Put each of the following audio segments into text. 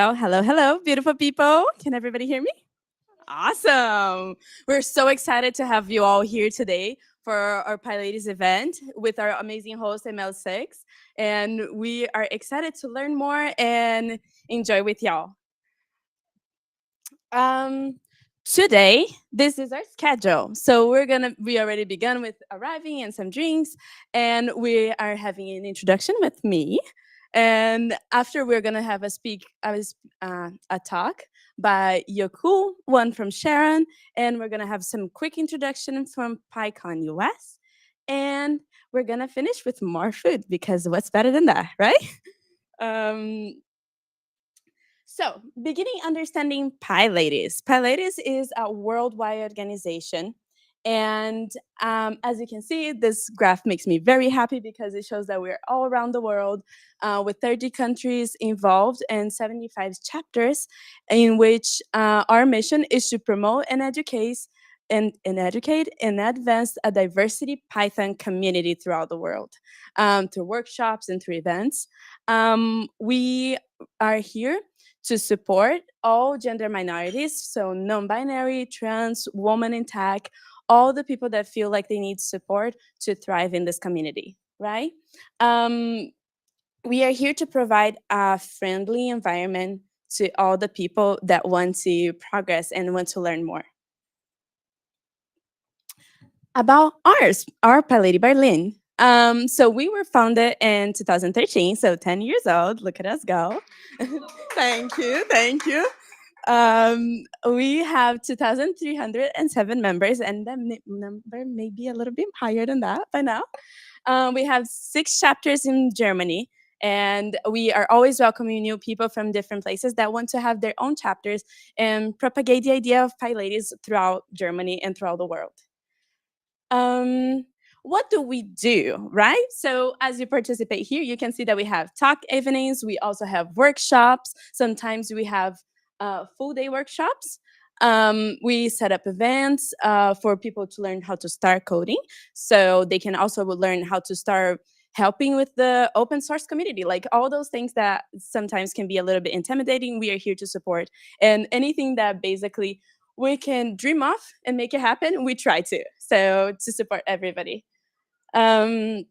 Well, hello, hello, beautiful people. Can everybody hear me? Awesome. We're so excited to have you all here today for our PyLadies event with our amazing host, ML6. And we are excited to learn more and enjoy with y'all. Um, Today, this is our schedule. So we already begun with arriving and some drinks, and we are having an introduction with me. And after we're gonna have a talk by Öykü, one from Sharon, and we're gonna have some quick introduction from PyCon US, and we're gonna finish with more food because what's better than that, right? Um, so, beginning understanding PyLadies. PyLadies is a worldwide organization. And as you can see, this graph makes me very happy because it shows that we're all around the world with 30 countries involved and 75 chapters, in which our mission is to promote and educate and advance a diversity Python community throughout the world through workshops and through events. We are here to support all gender minorities, so non-binary, trans, woman in tech, all the people that feel like they need support to thrive in this community, right? Um, we are here to provide a friendly environment to all the people that want to progress and want to learn more. About our PyLadies Berlin. So we were founded in 2013, so 10 years old. Look at us go. Thank you, thank you. We have 2,307 members, and the number may be a little bit higher than that by now. We have 6 chapters in Germany, and we are always welcoming new people from different places that want to have their own chapters and propagate the idea of PyLadies throughout Germany and throughout the world. What do we do, right? So as you participate here, you can see that we have talk evenings. We also have workshops. Sometimes we have full day workshops. We set up events for people to learn how to start coding. So they can also learn how to start helping with the open source community, like all those things that sometimes can be a little bit intimidating. We are here to support, and anything that basically we can dream of and make it happen, we try to support everybody. um,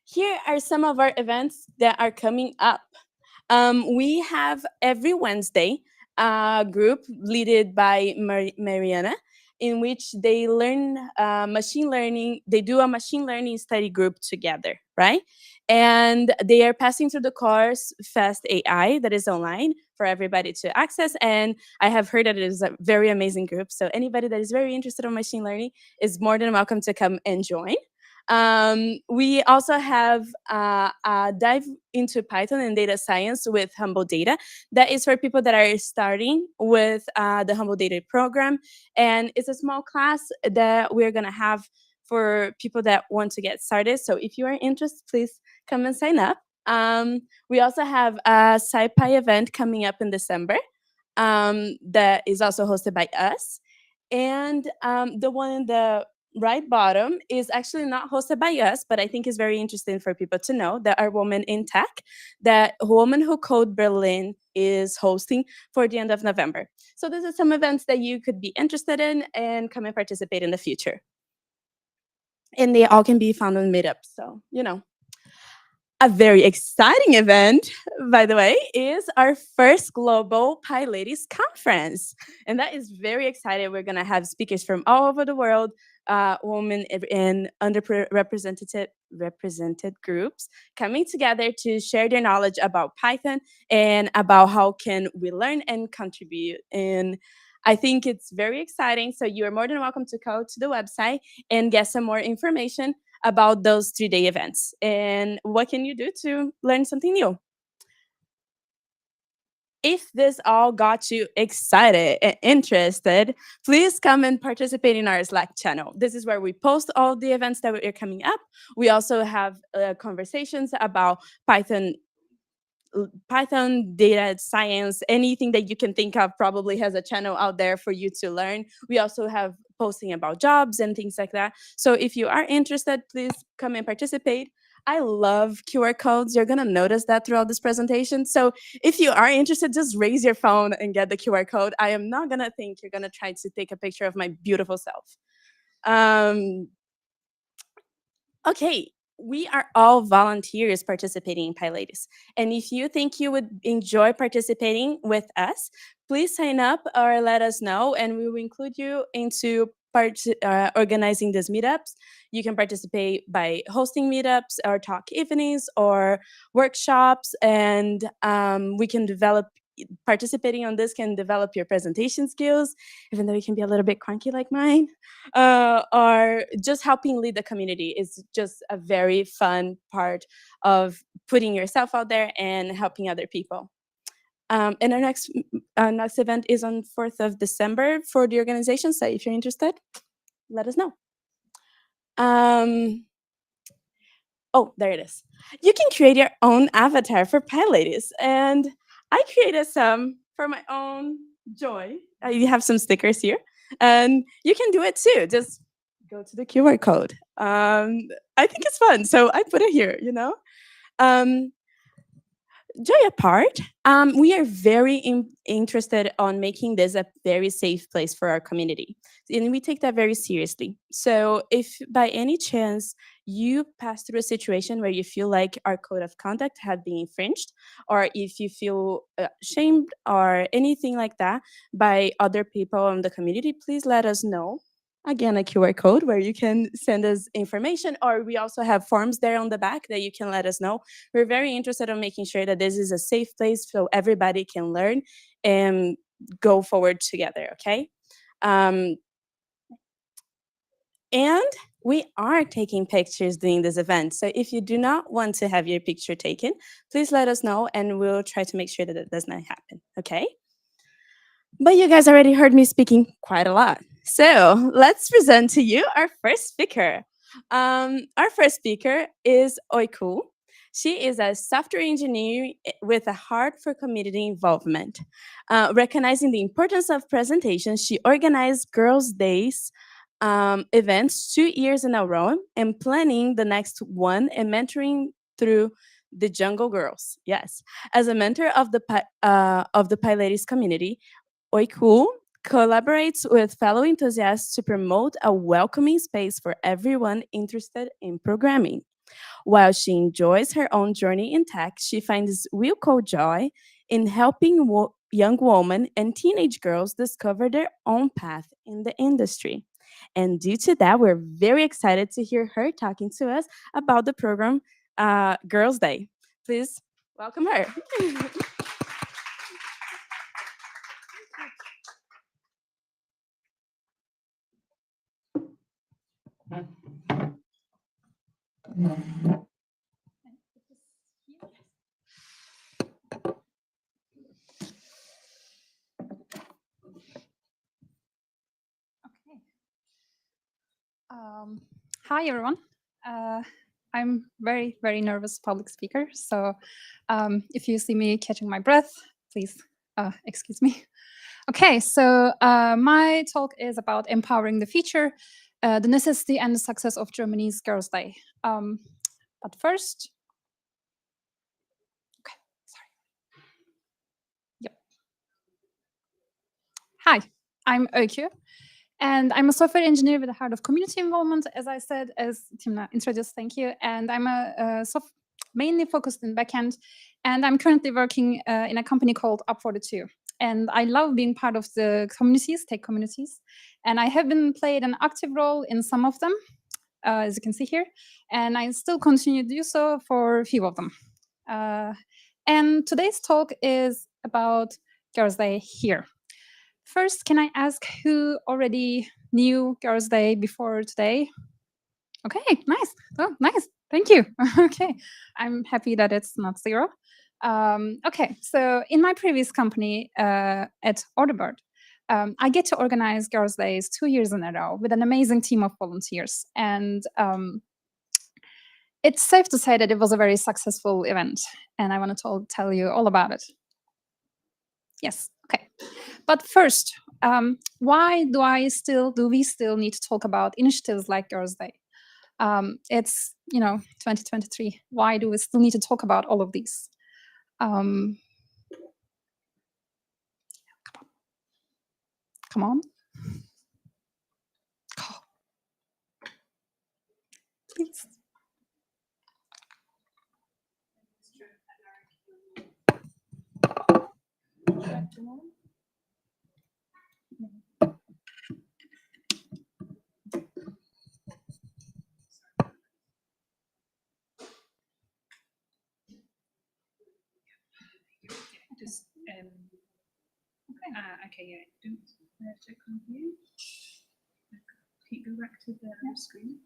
Here are some of our events that are coming up. We have every Wednesday a group led by Mariana, in which they learn machine learning. They do a machine learning study group together, right? And they are passing through the course Fast AI that is online for everybody to access. And I have heard that it is a very amazing group. So anybody that is very interested in machine learning is more than welcome to come and join. We also have a dive into Python and data science with Humble Data. That is for people that are starting with the Humble Data program. And it's a small class that we're going to have for people that want to get started. So if you are interested, please come and sign up. We also have a SciPy event coming up in December that is also hosted by us. And the one in the right bottom is actually not hosted by us, but I think is very interesting for people to know that our Women in Tech, that Women Who Code Berlin is hosting for the end of November. So these are some events that you could be interested in and come and participate in the future. And they all can be found on Meetup. So, a very exciting event, by the way, is our first global PyLadies conference. And that is very exciting. We're going to have speakers from all over the world, women in represented groups coming together to share their knowledge about Python and about how can we learn and contribute. And I think it's very exciting. So you are more than welcome to go to the website and get some more information about those 3-day events and what can you do to learn something new. If this all got you excited and interested, please come and participate in our Slack channel. This is where we post all the events that are coming up. We also have conversations about Python, data science, anything that you can think of probably has a channel out there for you to learn. We also have posting about jobs and things like that. So if you are interested, please come and participate. I love QR codes. You're gonna notice that throughout this presentation. So if you are interested, just raise your phone and get the QR code. I am not gonna think you're gonna try to take a picture of my beautiful self. Um, okay, we are all volunteers participating in PyLadies. And if you think you would enjoy participating with us, please sign up or let us know, and we will include you into organizing these meetups. You can participate by hosting meetups or talk evenings or workshops, and we can develop. Participating on this can develop your presentation skills, even though it can be a little bit clunky like mine. Or just helping lead the community is just a very fun part of putting yourself out there and helping other people. And our next event is on 4th of December for the organization. So if you're interested, let us know. Oh, there it is. You can create your own avatar for PyLadies, and I created some for my own joy. I have some stickers here, and you can do it too. Just go to the QR code. I think it's fun, so I put it here. Um, Joy apart, we are very interested on making this a very safe place for our community, and we take that very seriously. So if by any chance you pass through a situation where you feel like our code of conduct have been infringed, or if you feel shamed or anything like that by other people in the community, please let us know. Again, a QR code where you can send us information, or we also have forms there on the back that you can let us know. We're very interested in making sure that this is a safe place so everybody can learn and go forward together, okay? And we are taking pictures during this event. So if you do not want to have your picture taken, please let us know and we'll try to make sure that it does not happen, okay? But you guys already heard me speaking quite a lot. So let's present to you our first speaker. Our first speaker is Öykü. She is a software engineer with a heart for community involvement. Recognizing the importance of presentations, she organized Girls' Days events 2 years in a row and planning the next one and mentoring through the Django Girls. Yes, as a mentor of the PyLadies community, Öykü collaborates with fellow enthusiasts to promote a welcoming space for everyone interested in programming. While she enjoys her own journey in tech, she finds real cool joy in helping young women and teenage girls discover their own path in the industry. And due to that, we're very excited to hear her talking to us about the program Girls' Day. Please welcome her. Hi, everyone. I'm very, very nervous public speaker. So if you see me catching my breath, please excuse me. Okay, so my talk is about empowering the future, the necessity and the success of Germany's Girls' Day. But first, okay, sorry. Yep. Hi, I'm Öykü. And I'm a software engineer with a heart of community involvement, as I said, as Timna introduced, thank you. And I'm mainly focused in backend. And I'm currently working in a company called Up42. And I love being part of the communities, tech communities. And I have been played an active role in some of them, as you can see here. And I still continue to do so for a few of them. And today's talk is about Girls' Day here. First, can I ask who already knew Girls' Day before today? Okay, nice. Oh, nice. Thank you. Okay, I'm happy that it's not zero. Okay, so in my previous company at Orderbird, I get to organize Girls' Days 2 years in a row with an amazing team of volunteers. And it's safe to say that it was a very successful event. And I want to tell you all about it. Yes, okay. But first, why do we still need to talk about initiatives like Girls' Day? It's 2023. Why do we still need to talk about all of these? Come on. Please. Just okay, yeah. Don't check on here. Keep go back to the screen.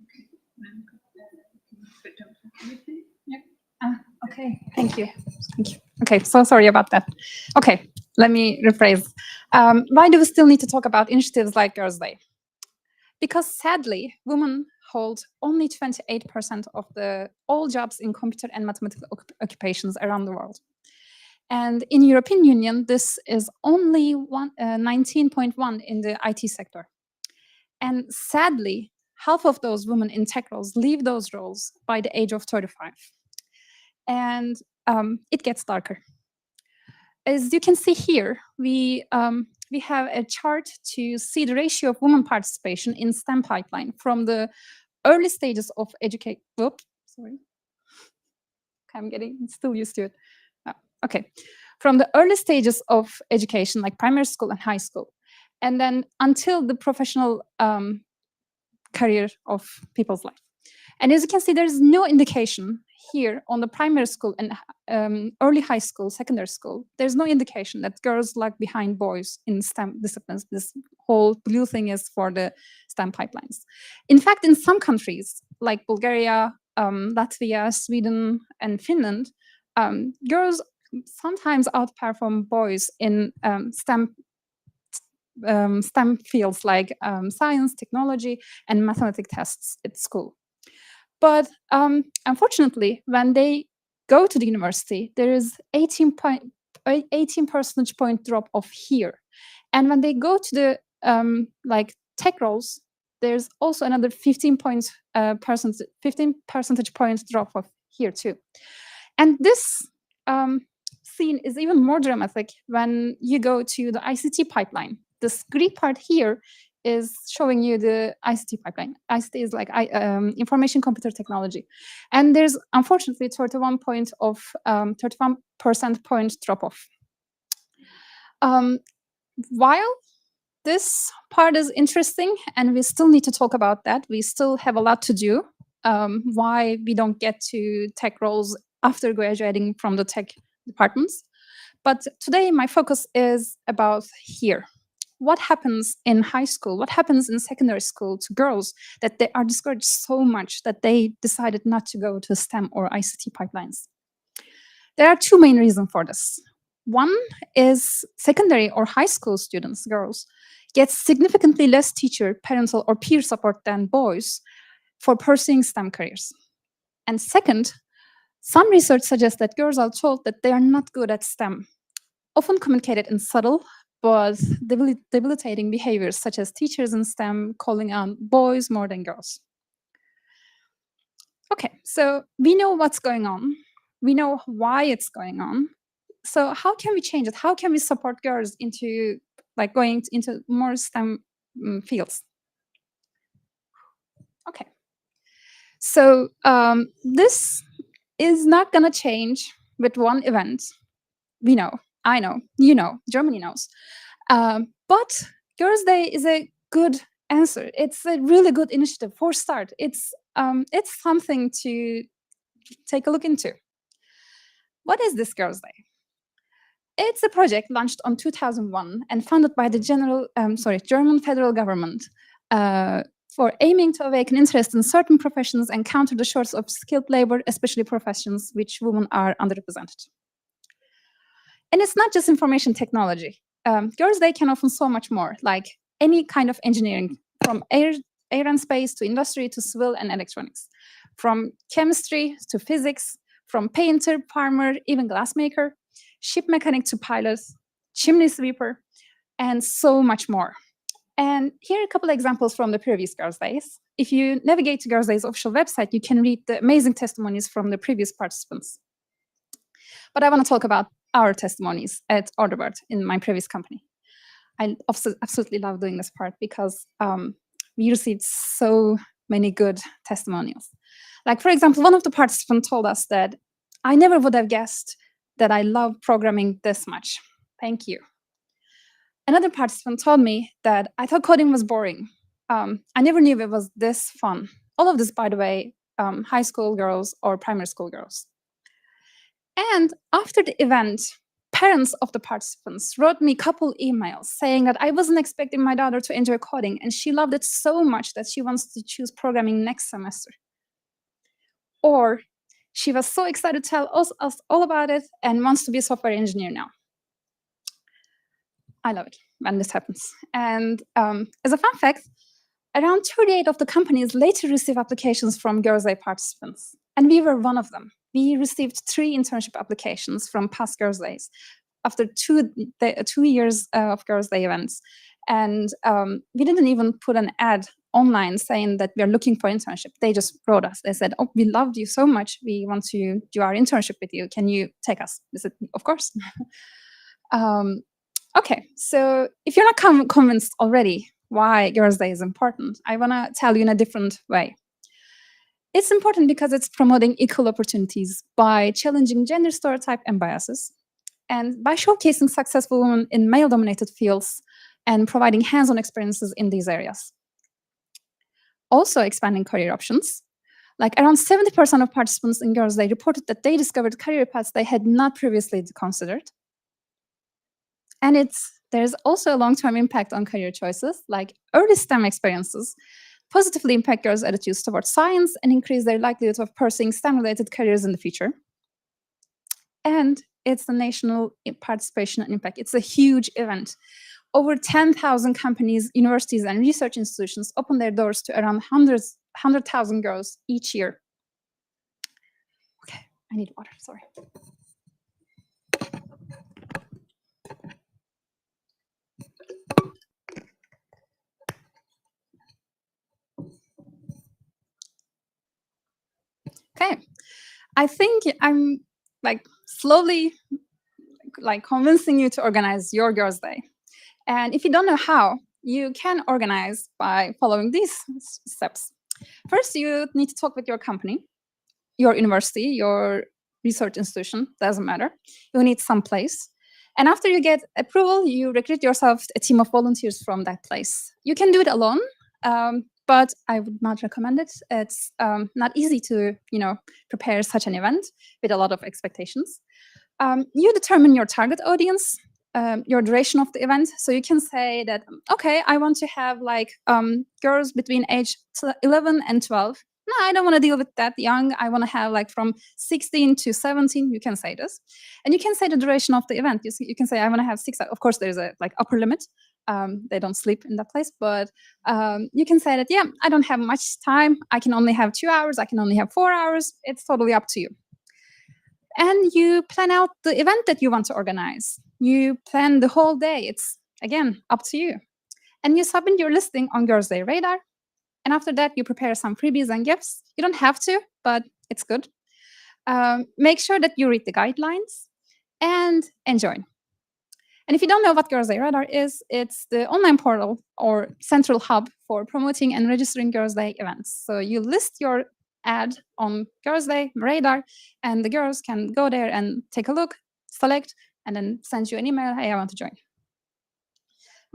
Okay, but don't check anything. Okay, thank you. Okay, so sorry about that. Okay, let me rephrase. Why do we still need to talk about initiatives like Girls' Day? Because sadly, women hold only 28% of all jobs in computer and mathematical occupations around the world. And in European Union, this is only 19.1 in the IT sector. And sadly, half of those women in tech roles leave those roles by the age of 35. And it gets darker. As you can see here, we have a chart to see the ratio of women participation in STEM pipeline from the early stages of education. Oops, sorry. I'm getting still used to it. Okay, from the early stages of education, like primary school and high school, and then until the professional career of people's life. And as you can see, there's no indication here on the primary school and early high school, secondary school. There's no indication that girls lag behind boys in STEM disciplines. This whole blue thing is for the STEM pipelines. In fact, in some countries like Bulgaria, Latvia, Sweden, and Finland, girls sometimes outperform boys in STEM fields like science, technology, and mathematics tests at school. But unfortunately, when they go to the university, there is 18 percentage point drop off here. And when they go to the tech roles, there's also another 15 percentage points drop off here too. And this scene is even more dramatic when you go to the ICT pipeline. This Greek part here is showing you the ICT pipeline. ICT is like information computer technology. And there's unfortunately 31% point drop off. While this part is interesting and we still need to talk about that, we still have a lot to do. Why we don't get to tech roles after graduating from the tech departments. But today my focus is about here. What happens in high school? What happens in secondary school to girls that they are discouraged so much that they decided not to go to STEM or ICT pipelines? There are two main reasons for this. One is secondary or high school students, girls, get significantly less teacher, parental, or peer support than boys for pursuing STEM careers. And second, some research suggests that girls are told that they are not good at STEM, often communicated in subtle but debilitating behaviors, such as teachers in STEM calling on boys more than girls. Okay, so we know what's going on. We know why it's going on. So how can we change it? How can we support girls into going into more STEM fields? Okay, so this is not gonna change with one event. We know, I know, you know, Germany knows. But Girls' Day is a good answer. It's a really good initiative for start. It's something to take a look into. What is this Girls' Day? It's a project launched on 2001 and funded by the German federal government for aiming to awaken interest in certain professions and counter the shortage of skilled labor, especially professions which women are underrepresented. And it's not just information technology. Girls' Day can offer so much more, like any kind of engineering, from air and space to industry to civil and electronics, from chemistry to physics, from painter, farmer, even glassmaker, ship mechanic to pilot, chimney sweeper, and so much more. And here are a couple examples from the previous Girls' Days. if you navigate to Girls' Day's official website, you can read the amazing testimonies from the previous participants. But I want to talk about our testimonies at Orderbird in my previous company. I absolutely love doing this part because we received so many good testimonials. Like, for example, one of the participants told us that I never would have guessed that I love programming this much. Thank you. Another participant told me that I thought coding was boring. I never knew it was this fun. All of this, by the way, high school girls or primary school girls. And after the event, parents of the participants wrote me a couple emails saying that I wasn't expecting my daughter to enjoy coding, and she loved it so much that she wants to choose programming next semester. Or she was so excited to tell us all about it and wants to be a software engineer now. I love it when this happens. And as a fun fact, around 38 of the companies later received applications from Girls' Day participants. And we were one of them. We received 3 internship applications from past Girls' Days after 2 years of Girls' Day events. And we didn't even put an ad online saying that we are looking for internship. They just wrote us. They said, oh, we loved you so much. We want to do our internship with you. Can you take us? We said, of course. Okay, so if you're not convinced already why Girls' Day is important, I want to tell you in a different way. It's important because it's promoting equal opportunities by challenging gender stereotype and biases, and by showcasing successful women in male-dominated fields and providing hands-on experiences in these areas. Also expanding career options. Like around 70% of participants in Girls' Day reported that they discovered career paths they had not previously considered. And there's also a long-term impact on career choices, like early STEM experiences positively impact girls' attitudes towards science and increase their likelihood of pursuing STEM-related careers in the future. And it's the national participation and impact. It's a huge event. Over 10,000 companies, universities, and research institutions open their doors to around 100,000 girls each year. Okay, I need water, sorry. Okay, I think I'm slowly convincing you to organize your Girls' Day. And if you don't know how, you can organize by following these steps. First, you need to talk with your company, your university, your research institution, doesn't matter. You need some place. And after you get approval, you recruit yourself a team of volunteers from that place. You can do it alone, but I would not recommend it. It's not easy to, prepare such an event with a lot of expectations. You determine your target audience, your duration of the event. So you can say that, okay, I want to have girls between age 11 and 12. No, I don't want to deal with that young. I want to have from 16 to 17. You can say this. And you can say the duration of the event. You can say, I want to have 6 hours. Of course, there's a upper limit. They don't sleep in that place. But you can say that, yeah, I don't have much time. I can only have 2 hours. I can only have 4 hours. It's totally up to you. And you plan out the event that you want to organize. You plan the whole day. It's, again, up to you. And you submit your listing on Girls' Day Radar. And after that, you prepare some freebies and gifts. You don't have to, but it's good. Make sure that you read the guidelines and enjoy. And if you don't know what Girls' Day Radar is, it's the online portal or central hub for promoting and registering Girls' Day events. So you list your ad on Girls' Day Radar, and the girls can go there and take a look, select, and then send you an email, hey, I want to join.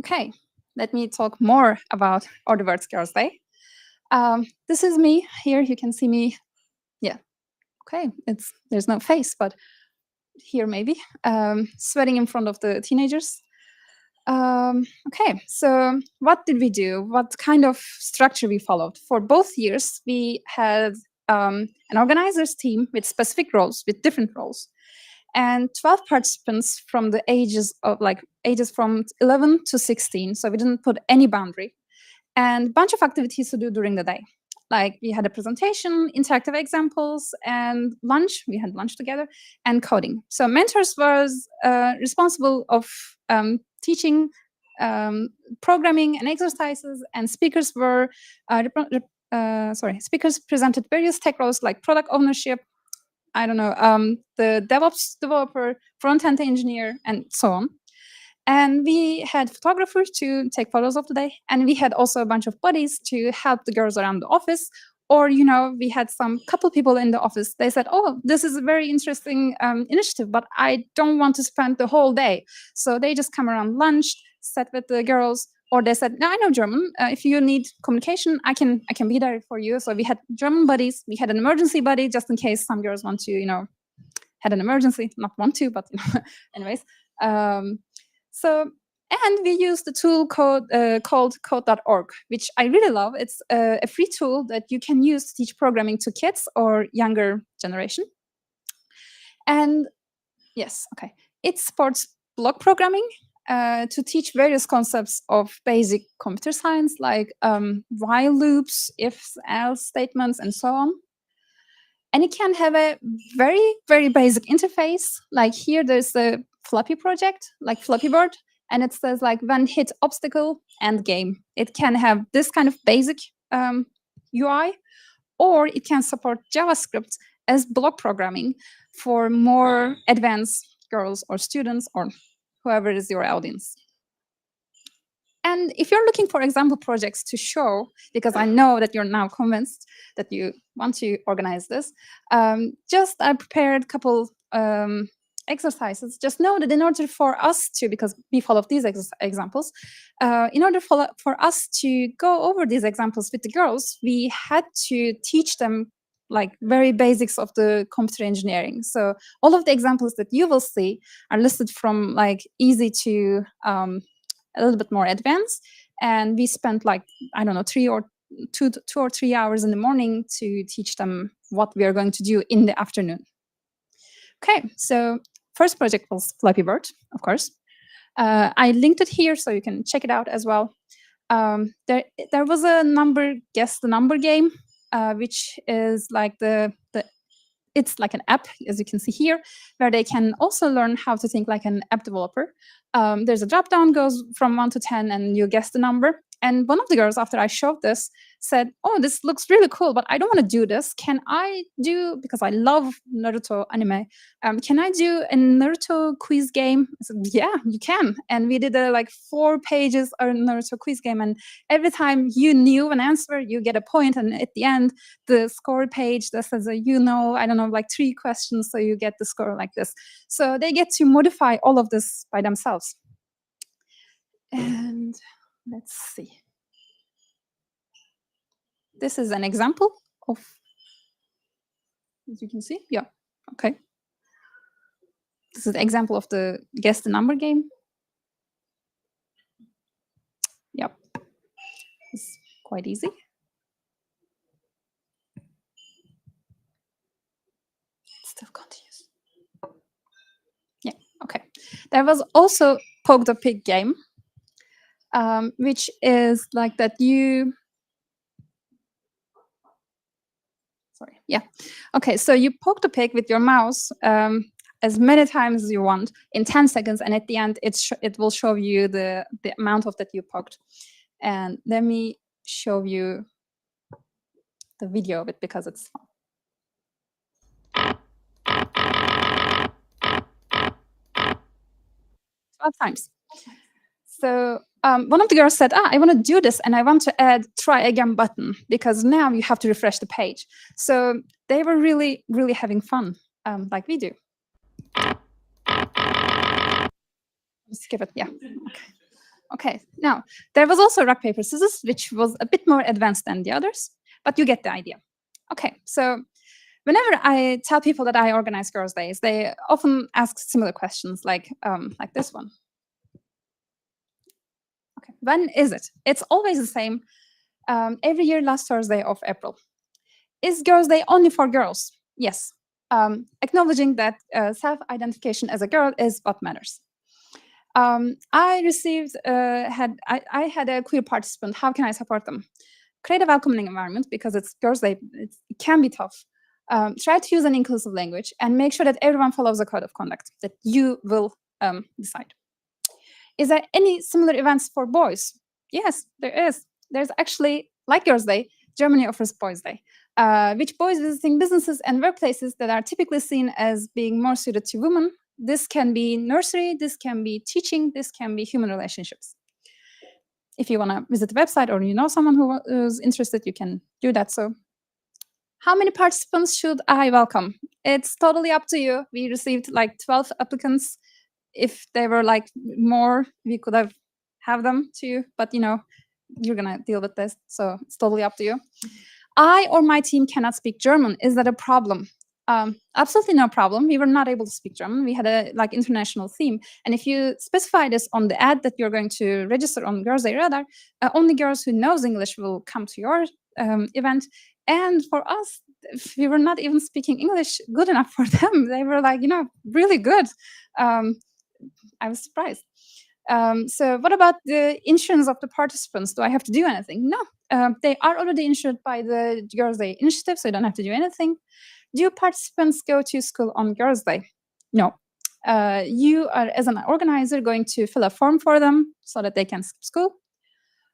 Okay, let me talk more about Orderbird's Girls' Day. This is me here. You can see me. Yeah. Okay. There's no face, but here maybe sweating in front of the teenagers. Okay. So what did we do? What kind of structure we followed? For both years, we had an organizers team with specific roles, with different roles, and 12 participants from the ages from 11 to 16. So we didn't put any boundary. And a bunch of activities to do during the day. Like we had a presentation, interactive examples, and lunch. We had lunch together, and coding. So mentors was responsible of teaching programming and exercises, and speakers were speakers presented various tech roles like product ownership, I don't know, the DevOps developer, front-end engineer, and so on. And we had photographers to take photos of the day, and we had also a bunch of buddies to help the girls around the office. Or, you know, we had some couple people in the office. They said, oh, this is a very interesting initiative, but I don't want to spend the whole day. So they just come around lunch, sat with the girls, or they said, no, I know German. If you need communication, I can be there for you. So we had German buddies. We had an emergency buddy just in case some girls want to, you know, had an emergency, not want to, but you know, anyways. And we used the tool called code.org, which I really love. It's a free tool that you can use to teach programming to kids or younger generation. And yes, okay. It supports block programming to teach various concepts of basic computer science, like while loops, ifs, else statements, and so on. And it can have a very, very basic interface. Like here, there's a Flappy project, like Flappy Bird, and it says like when hit obstacle, end game. It can have this kind of basic UI, or it can support JavaScript as block programming for more advanced girls or students or whoever is your audience. And if you're looking for example projects to show, because I know that you're now convinced that you want to organize this, I prepared a couple exercises. Just know that in order for us to, because we follow these examples, in order for us to go over these examples with the girls, we had to teach them like very basics of the computer engineering. So all of the examples that you will see are listed from like easy to a little bit more advanced. And we spent like, I don't know, 2 or 3 hours in the morning to teach them what we are going to do in the afternoon. Okay, so first project was Flappy Bird, of course. I linked it here so you can check it out as well. There was a guess the number game, which is like it's like an app, as you can see here, where they can also learn how to think like an app developer. There's a drop down, goes from 1 to 10, and you guess the number. And one of the girls, after I showed this, said, oh, this looks really cool, but I don't want to do this. Can I do, because I love Naruto anime, can I do a Naruto quiz game? I said, yeah, you can. And we did like 4 pages of Naruto quiz game. And every time you knew an answer, you get a point. And at the end, the score page that says, I don't know, like 3 questions. So you get the score like this. So they get to modify all of this by themselves. And let's see. This is an example of, as you can see, yeah, okay. This is the example of the guess the number game. Yep, it's quite easy. It still continues. Yeah, okay. There was also Poke the Pig game, which is like that you, sorry, yeah. Okay, so you poke the pig with your mouse as many times as you want in 10 seconds, and at the end, it will show you the amount of that you poked. And let me show you the video of it because it's fun. 12 times. So one of the girls said, I want to do this and I want to add try again button because now you have to refresh the page. So they were really, really having fun like we do. Skip it, yeah. Okay, now there was also rock, paper, scissors, which was a bit more advanced than the others, but you get the idea. Okay, so whenever I tell people that I organize Girls' Days, they often ask similar questions like this one. Okay, when is it? It's always the same. Every year, last Thursday of April. Is Girls' Day only for girls? Yes. Acknowledging that self-identification as a girl is what matters. I received, I had a queer participant. How can I support them? Create a welcoming environment because it's Girls' Day. It can be tough. Try to use an inclusive language and make sure that everyone follows a code of conduct that you will decide. Is there any similar events for boys? Yes, there is. There's actually, like Girls' Day, Germany offers Boys Day, which boys visiting businesses and workplaces that are typically seen as being more suited to women. This can be nursery, this can be teaching, this can be human relationships. If you want to visit the website or you know someone who is interested, you can do that. So how many participants should I welcome? It's totally up to you. We received like 12 applicants. If they were like more, we could have them too, but you know, you're gonna deal with this, so it's totally up to you. I or my team cannot speak German. Is that a problem? Absolutely no problem. We were not able to speak German. We had a like international theme, and if you specify this on the ad that you're going to register on Girls Day Radar, only girls who knows English will come to your event. And for us, we were not even speaking English good enough for them. They were like, you know, really good. I was surprised. So what about the insurance of the participants? Do I have to do anything? No, they are already insured by the Girls Day initiative, so you don't have to do anything. Do participants go to school on Girls Day? No. You are, as an organizer, going to fill a form for them so that they can skip school.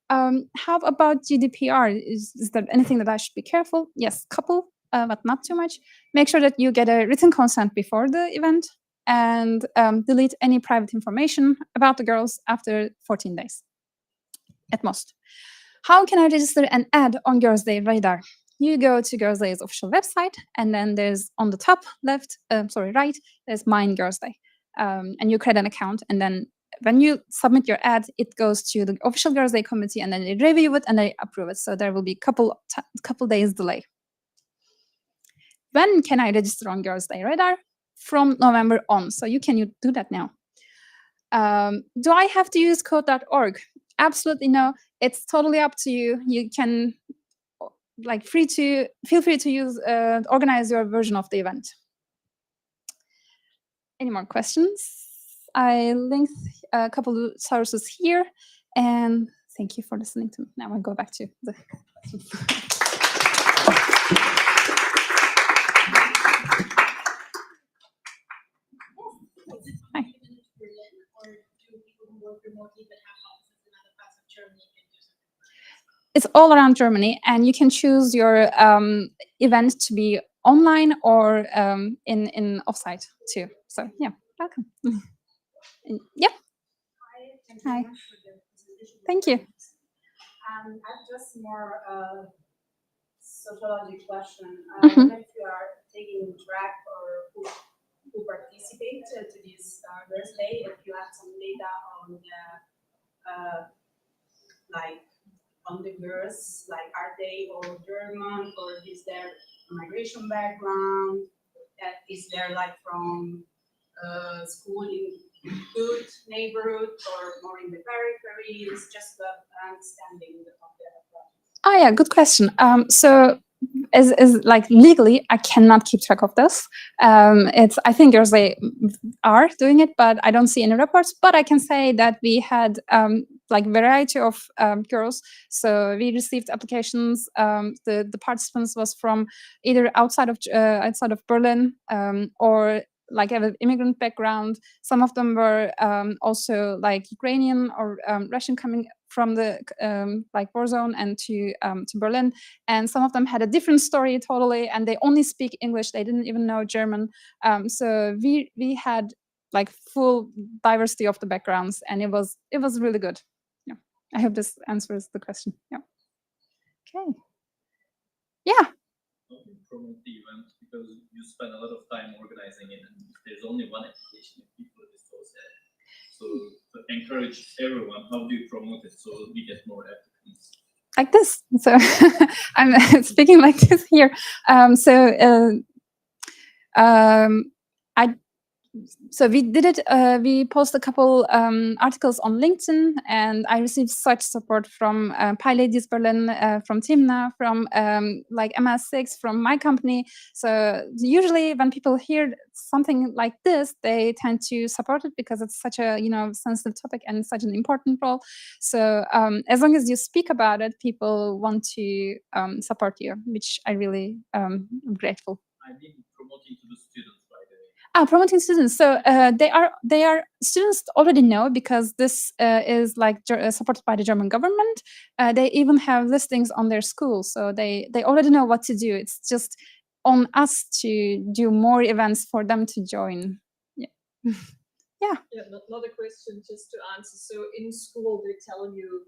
How about GDPR? Is there anything that I should be careful? Yes, couple, but not too much. Make sure that you get a written consent before the event, and delete any private information about the girls after 14 days, at most. How can I register an ad on Girls Day Radar? You go to Girls Day's official website, and then there's on the top left, right, there's Mine Girls Day. And you create an account, and then when you submit your ad, it goes to the official Girls Day committee, and then they review it and they approve it. So there will be couple days delay. When can I register on Girls Day Radar? From November on. So you can do that now. Do I have to use code.org? Absolutely no. It's totally up to you. You can feel free to use organize your version of the event. Any more questions? I linked a couple of sources here, and thank you for listening to me. Now I go back to the questions. Hi. It's all around Germany, and you can choose your event to be online or in offsite too. So yeah, welcome. Yeah. Hi. Thank you. I have just more sociology question. I don't know if you are taking track or who participate to this Girls Day, if you have some data on the on the girls, like are they all German, or is there migration background? Is there like from school in good neighborhood or more in the periphery? It's just the understanding of the project. Oh yeah, good question. So as like legally, I cannot keep track of this. I think Girls Day are doing it, but I don't see any reports. But I can say that we had like variety of girls. So we received applications. The participants was from either outside of Berlin or like have an immigrant background. Some of them were also like Ukrainian or Russian, coming from the like war zone and to Berlin, and some of them had a different story totally, and they only speak English. They didn't even know German. So we had like full diversity of the backgrounds, and it was really good. Yeah, I hope this answers the question. Yeah. Okay. Yeah. Promote the event because you spend a lot of time organizing it, and if there's only one application, people are just so sad. So to encourage everyone, how do you promote it so we get more applicants? Like this. So I'm speaking like this here. So we did it. We posted a couple articles on LinkedIn, and I received such support from PyLadies Berlin, from Timna, from like MS6, from my company. So usually when people hear something like this, they tend to support it because it's such a sensitive topic and such an important role. So as long as you speak about it, people want to support you, which I really am grateful. I've been promoting to the students, by the way. Promoting students. So they are students already know, because this is like supported by the German government. They even have listings on their school, so they already know what to do. It's just on us to do more events for them to join. Yeah. Yeah, another question just to answer. So in school, they tell you,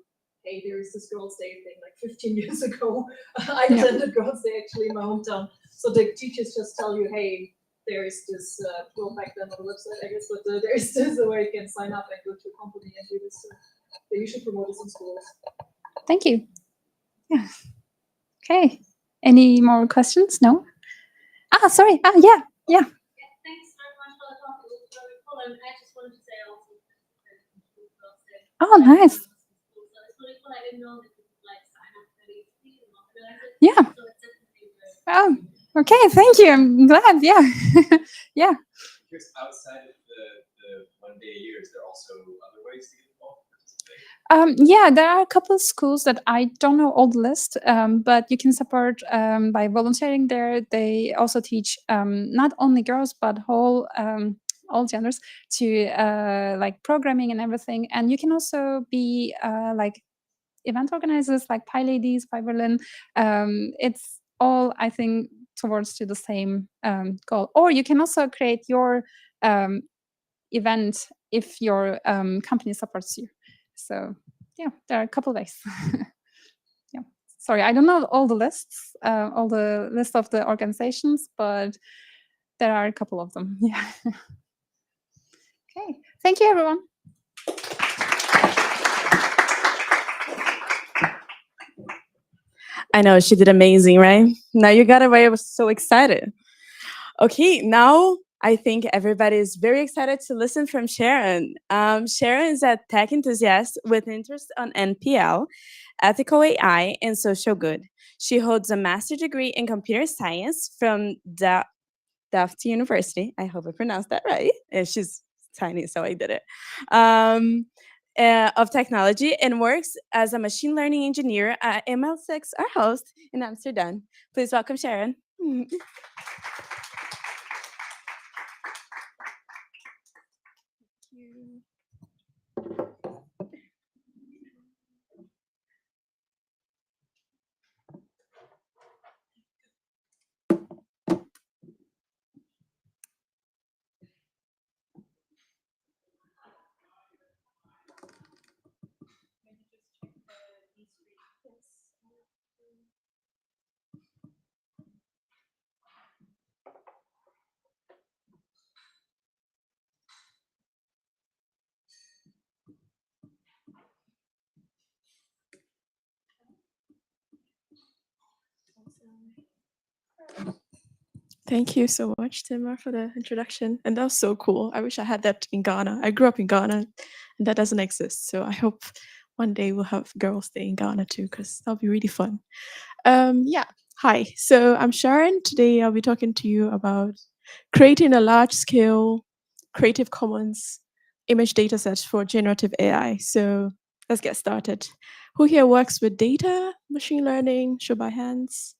hey, there is this Girls' Day thing like 15 years ago. I attended Girls' Day actually in my hometown. So the teachers just tell you, hey, there is this, well, back then on the website, I guess, but there is this where you can sign up and go to a company and do this. You should promote this in schools. Thank you. Yeah. Okay. Any more questions? No? Sorry. Yeah. Yeah, thanks very much for the talk. It was very cool. And I just wanted to say also, Oh, nice. So it's really cool. I didn't know that you could like sign up for these and organize it. Yeah. So it's definitely very Okay. Thank you. I'm glad. Yeah. Yeah. Because outside of the 1 day a year, is there also other ways to get involved? Yeah, there are a couple of schools that I don't know all the list, but you can support by volunteering there. They also teach not only girls but all genders to like programming and everything. And you can also be like event organizers like PyLadies Berlin. It's all, I think, towards to the same goal. Or you can also create your event if your company supports you. So yeah, there are a couple ways. Yeah, sorry, I don't know all the lists, all the list of the organizations, but there are a couple of them. Yeah. Okay, thank you, everyone. I know, she did amazing, right? Now you got away. I was so excited. Okay, now I think everybody is very excited to listen from Sharon. Sharon is a tech enthusiast with interest on NPL, ethical AI, and social good. She holds a master's degree in computer science from Delft University. I hope I pronounced that right. She's tiny, so I did it. Of technology, and works as a machine learning engineer at ML6, our host in Amsterdam. Please welcome Sharon. Thank you so much, Timur, for the introduction. And that was so cool. I wish I had that in Ghana. I grew up in Ghana, and that doesn't exist. So I hope one day we'll have Girls' Day in Ghana too, because that'll be really fun. Yeah. Hi. So I'm Sharon. Today I'll be talking to you about creating a large-scale Creative Commons image dataset for generative AI. So let's get started. Who here works with data, machine learning? Show by hands.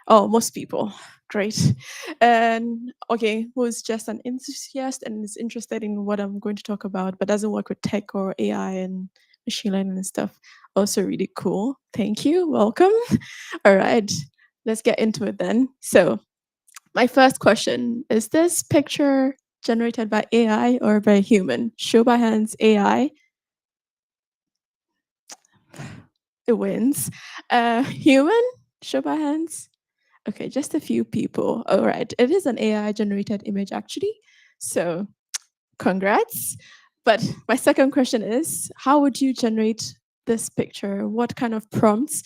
Oh, most people. Great. And okay, who's just an enthusiast and is interested in what I'm going to talk about, but doesn't work with tech or AI and machine learning and stuff. Also really cool. Thank you. Welcome. All right, let's get into it then. So my first question, is this picture generated by AI or by human? Show by hands, AI. It wins. Human? Show by hands. Okay, just a few people. All right, it is an AI generated image actually. So congrats. But my second question is, how would you generate this picture? What kind of prompts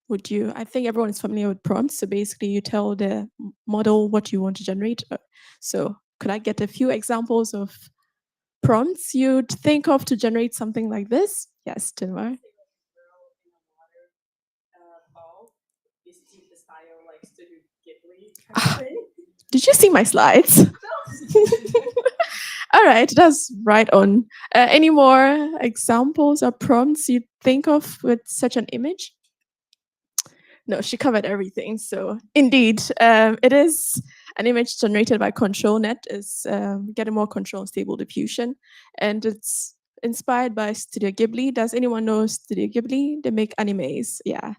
would you, I think everyone is familiar with prompts. So basically you tell the model what you want to generate. So could I get a few examples of prompts you'd think of to generate something like this? Yes, Timur. Did you see my slides? All right, that's right on. Any more examples or prompts you think of with such an image? No, she covered everything. So indeed, it is an image generated by ControlNet is getting more control on Stable Diffusion, and it's inspired by Studio Ghibli. Does anyone know Studio Ghibli? They make animes. Yeah,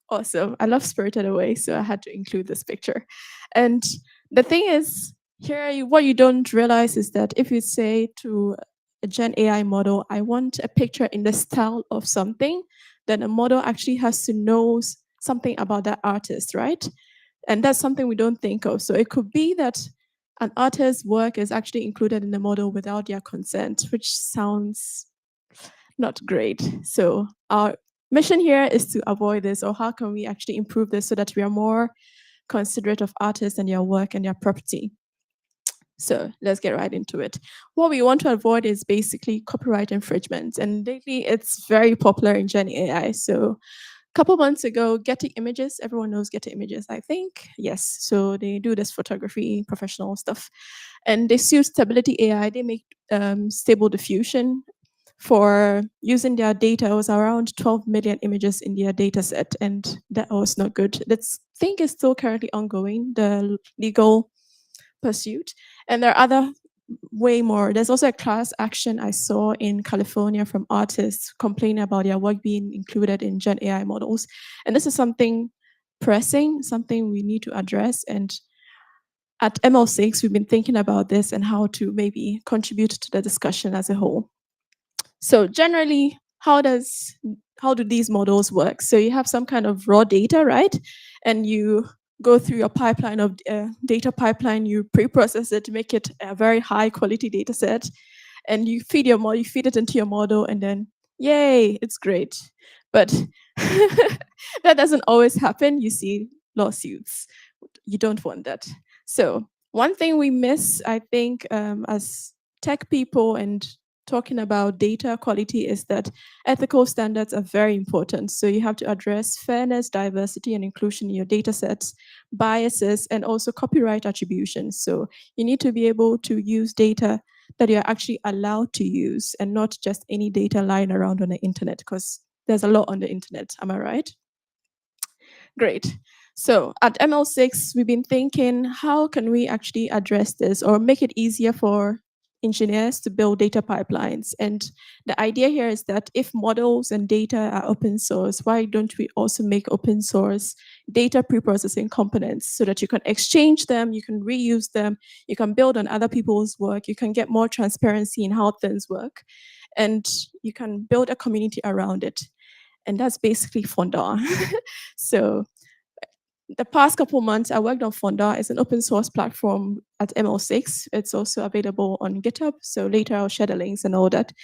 awesome. I love Spirited Away, so I had to include this picture. And the thing is, what you don't realize is that if you say to a Gen AI model, I want a picture in the style of something, then a model actually has to know something about that artist, right? And that's something we don't think of. So it could be that an artist's work is actually included in the model without their consent, which sounds not great. So our mission here is to avoid this, or how can we actually improve this so that we are more considerate of artists and their work and their property. So let's get right into it. What we want to avoid is basically copyright infringements. And lately it's very popular in Gen AI. So a couple months ago, Getty Images, everyone knows Getty Images, I think. Yes, so they do this photography, professional stuff. And they sued Stability AI. They make Stable Diffusion for using their data. It was around 12 million images in their data set, and that was not good. That thing is still currently ongoing, the legal pursuit. And there are other way more. There's also a class action I saw in California from artists complaining about their work being included in Gen AI models. And this is something pressing, something we need to address. And at ML6, we've been thinking about this and how to maybe contribute to the discussion as a whole. So generally, how do these models work? So you have some kind of raw data, right? And you go through your pipeline of data pipeline, you pre-process it to make it a very high quality data set, and you feed your model, you feed it into your model, and then yay, it's great. But that doesn't always happen. You see lawsuits. You don't want that. So one thing we miss, I think, as tech people and talking about data quality is that ethical standards are very important. So you have to address fairness, diversity, and inclusion in your data sets, biases, and also copyright attribution. So you need to be able to use data that you're actually allowed to use and not just any data lying around on the internet, because there's a lot on the internet. Am I right? Great. So at ML6, we've been thinking, how can we actually address this or make it easier for engineers to build data pipelines? And the idea here is that if models and data are open source, why don't we also make open source data pre-processing components so that you can exchange them, you can reuse them, you can build on other people's work, you can get more transparency in how things work, and you can build a community around it. And that's basically Fondar. So the past couple months, I worked on Fondar. It's an open source platform at ML6. It's also available on GitHub. So later I'll share the links and all that.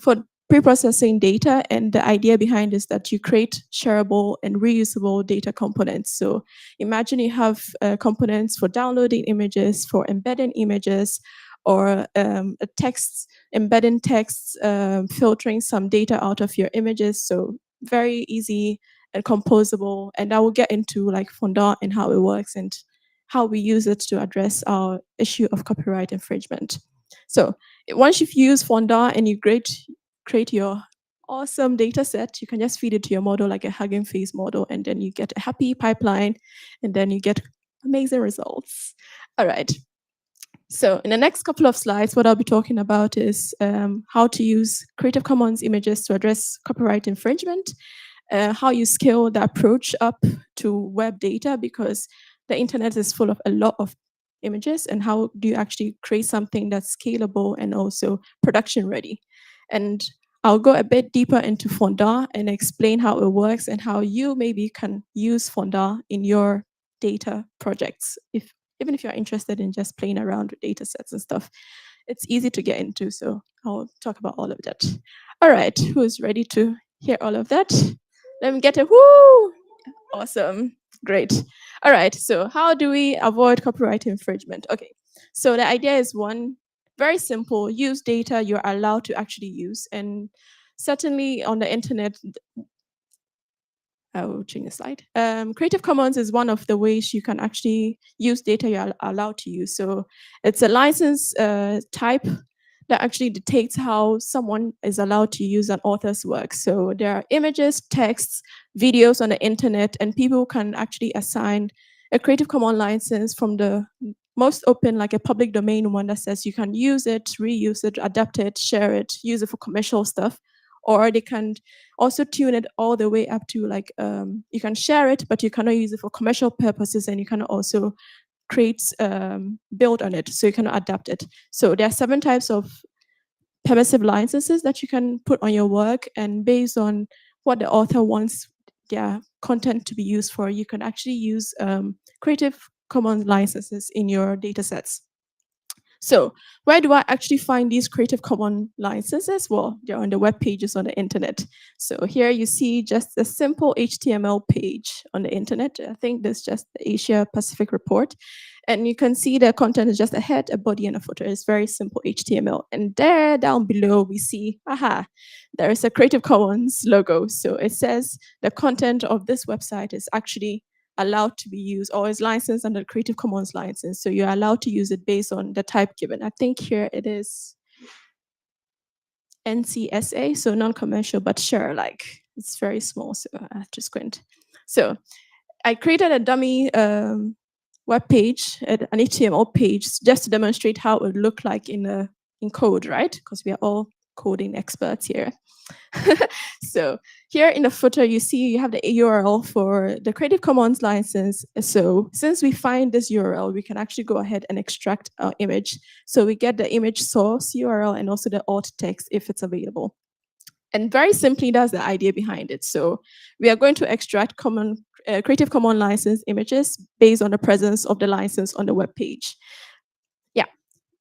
For pre-processing data, and the idea behind is that you create shareable and reusable data components. So imagine you have components for downloading images, for embedding images, or a text, embedding texts, filtering some data out of your images. So very easy and composable. And I will get into like Fondar and how it works and how we use it to address our issue of copyright infringement. So once you've used Fondar and you create your awesome data set, you can just feed it to your model like a Hugging Face model, and then you get a happy pipeline, and then you get amazing results. All right. So in the next couple of slides, what I'll be talking about is how to use Creative Commons images to address copyright infringement, how you scale the approach up to web data, because the internet is full of a lot of images, and how do you actually create something that's scalable and also production ready. And I'll go a bit deeper into Fondar and explain how it works and how you maybe can use Fondar in your data projects. Even if you're interested in just playing around with data sets and stuff, it's easy to get into. So I'll talk about all of that. All right, who's ready to hear all of that? Let me get a whoo! Awesome, great. All right, so how do we avoid copyright infringement? Okay, so the idea is one, very simple, use data you're allowed to actually use. And certainly on the internet, I will change the slide. Creative Commons is one of the ways you can actually use data you're allowed to use. So it's a license type that actually dictates how someone is allowed to use an author's work. So there are images, texts, videos on the internet, and people can actually assign a Creative Commons license from the most open, like a public domain one that says you can use it, reuse it, adapt it, share it, use it for commercial stuff. Or they can also tune it all the way up to like, you can share it, but you cannot use it for commercial purposes, and you can also create, build on it, so you cannot adapt it. So there are 7 types of permissive licenses that you can put on your work, and based on what the author wants their content to be used for, you can actually use Creative Commons licenses in your data sets. So where do I actually find these Creative Commons licenses? Well, they're on the web pages on the internet. So here you see just a simple HTML page on the internet. I think this is just the Asia Pacific report. And you can see the content is just a head, a body, and a footer. It's very simple HTML. And there down below, we see, there is a Creative Commons logo. So it says the content of this website is actually allowed to be used, or is licensed under the Creative Commons license. So you're allowed to use it based on the type given. I think here it is NCSA, so non-commercial, but sure, like it's very small, so I have to squint. So I created a dummy web page, an HTML page, just to demonstrate how it would look like in code, right? Because we are all coding experts here. So here in the footer, you see you have the URL for the Creative Commons license. So since we find this URL, we can actually go ahead and extract our image. So we get the image source URL and also the alt text if it's available. And very simply, that's the idea behind it. So we are going to extract Creative Commons license images based on the presence of the license on the web page. Yeah,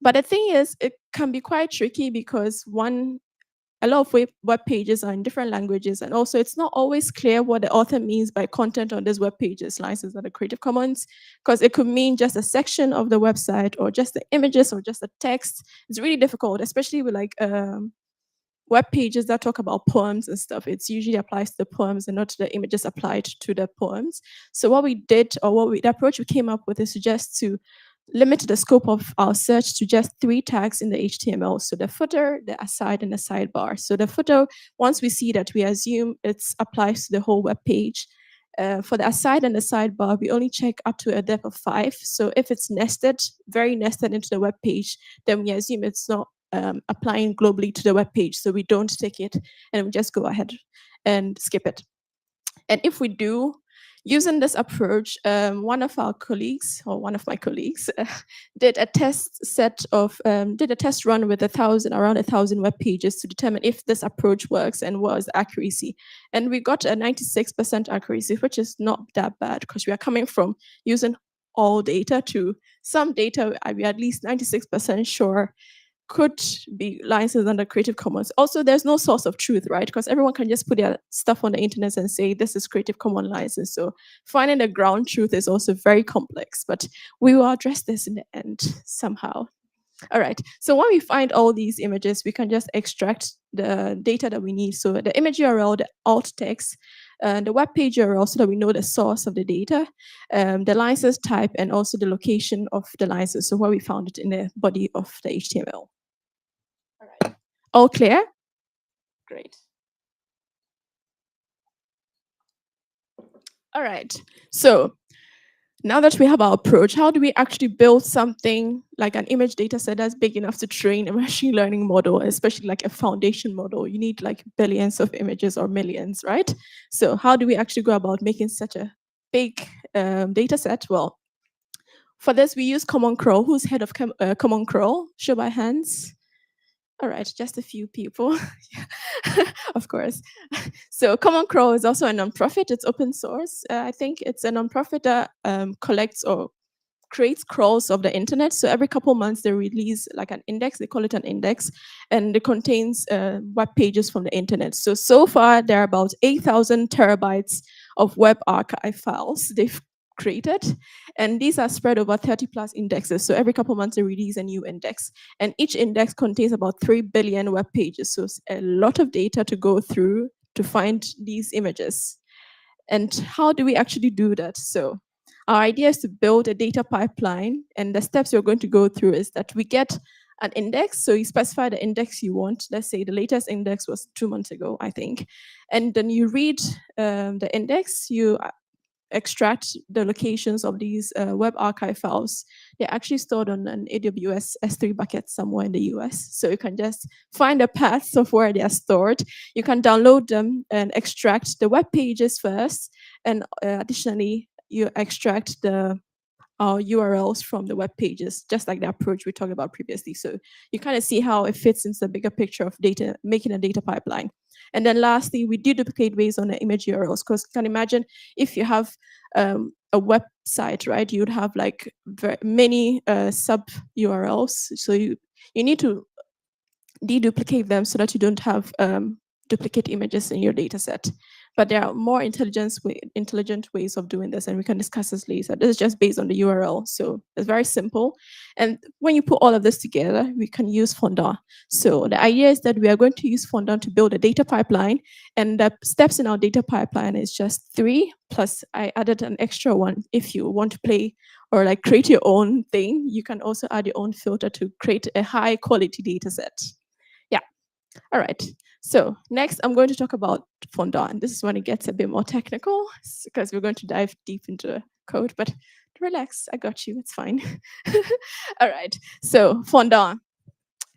but the thing is, it can be quite tricky because a lot of web pages are in different languages, and also it's not always clear what the author means by content on this web page is licensed under Creative Commons, because it could mean just a section of the website, or just the images, or just the text. It's really difficult, especially with like web pages that talk about poems and stuff. It's usually applies to the poems and not to the images applied to the poems. So what we did, or the approach we came up with, is just to limit the scope of our search to just 3 tags in the HTML. So the footer, the aside, and the sidebar. So the footer, once we see that, we assume it applies to the whole web page. For the aside and the sidebar, we only check up to a depth of 5. So if it's nested, very nested into the web page, then we assume it's not applying globally to the web page. So we don't take it, and we just go ahead and skip it. And if we do, using this approach, one of my colleagues did a test run with around 1,000 web pages to determine if this approach works and what is the accuracy. And we got a 96% accuracy, which is not that bad, because we are coming from using all data to some data we're at least 96% sure could be licensed under Creative Commons. Also, there's no source of truth, right? Because everyone can just put their stuff on the internet and say, this is Creative Commons license. So finding the ground truth is also very complex, but we will address this in the end somehow. All right, so when we find all these images, we can just extract the data that we need. So the image URL, the alt text, the web page URL, so that we know the source of the data, the license type, and also the location of the license, so where we found it in the body of the HTML. All right, all clear? Great. All right, so now that we have our approach, how do we actually build something like an image data set that's big enough to train a machine learning model, especially like a foundation model? You need like billions of images or millions, right? So how do we actually go about making such a big data set? Well, for this, we use Common Crawl. Who's head of Common Crawl? Show by hands. All right, just a few people, of course. So Common Crawl is also a nonprofit. It's open source. I think it's a nonprofit that collects or creates crawls of the internet. So every couple months they release like an index. They call it an index, and it contains web pages from the internet. So far there are about 8,000 terabytes of web archive files they've created, and these are spread over 30 plus indexes. So every couple months they release a new index, and each index contains about 3 billion web pages. So it's a lot of data to go through to find these images. And how do we actually do that? So our idea is to build a data pipeline, and the steps you're going to go through is that we get an index. So you specify the index you want. Let's say the latest index was 2 months ago, I think. And then you read the index, you extract the locations of these web archive files, they're actually stored on an AWS S3 bucket somewhere in the US. So you can just find the paths of where they are stored. You can download them and extract the web pages first. And additionally, you extract the URLs from the web pages, just like the approach we talked about previously. So you kind of see how it fits into the bigger picture of data, making a data pipeline. And then lastly, we deduplicate based on the image URLs, because you can imagine if you have a website, right, you would have like many sub URLs. So you need to deduplicate them so that you don't have duplicate images in your data set. But there are more intelligent ways of doing this, and we can discuss this later. This is just based on the URL, so it's very simple. And when you put all of this together, we can use Fondant. So the idea is that we are going to use Fondant to build a data pipeline, and the steps in our data pipeline is just 3, plus I added an extra one. If you want to play or like create your own thing, you can also add your own filter to create a high quality data set. Yeah, all right. So next, I'm going to talk about Fondant. This is when it gets a bit more technical, because we're going to dive deep into code, but relax, I got you, it's fine. All right, so Fondant.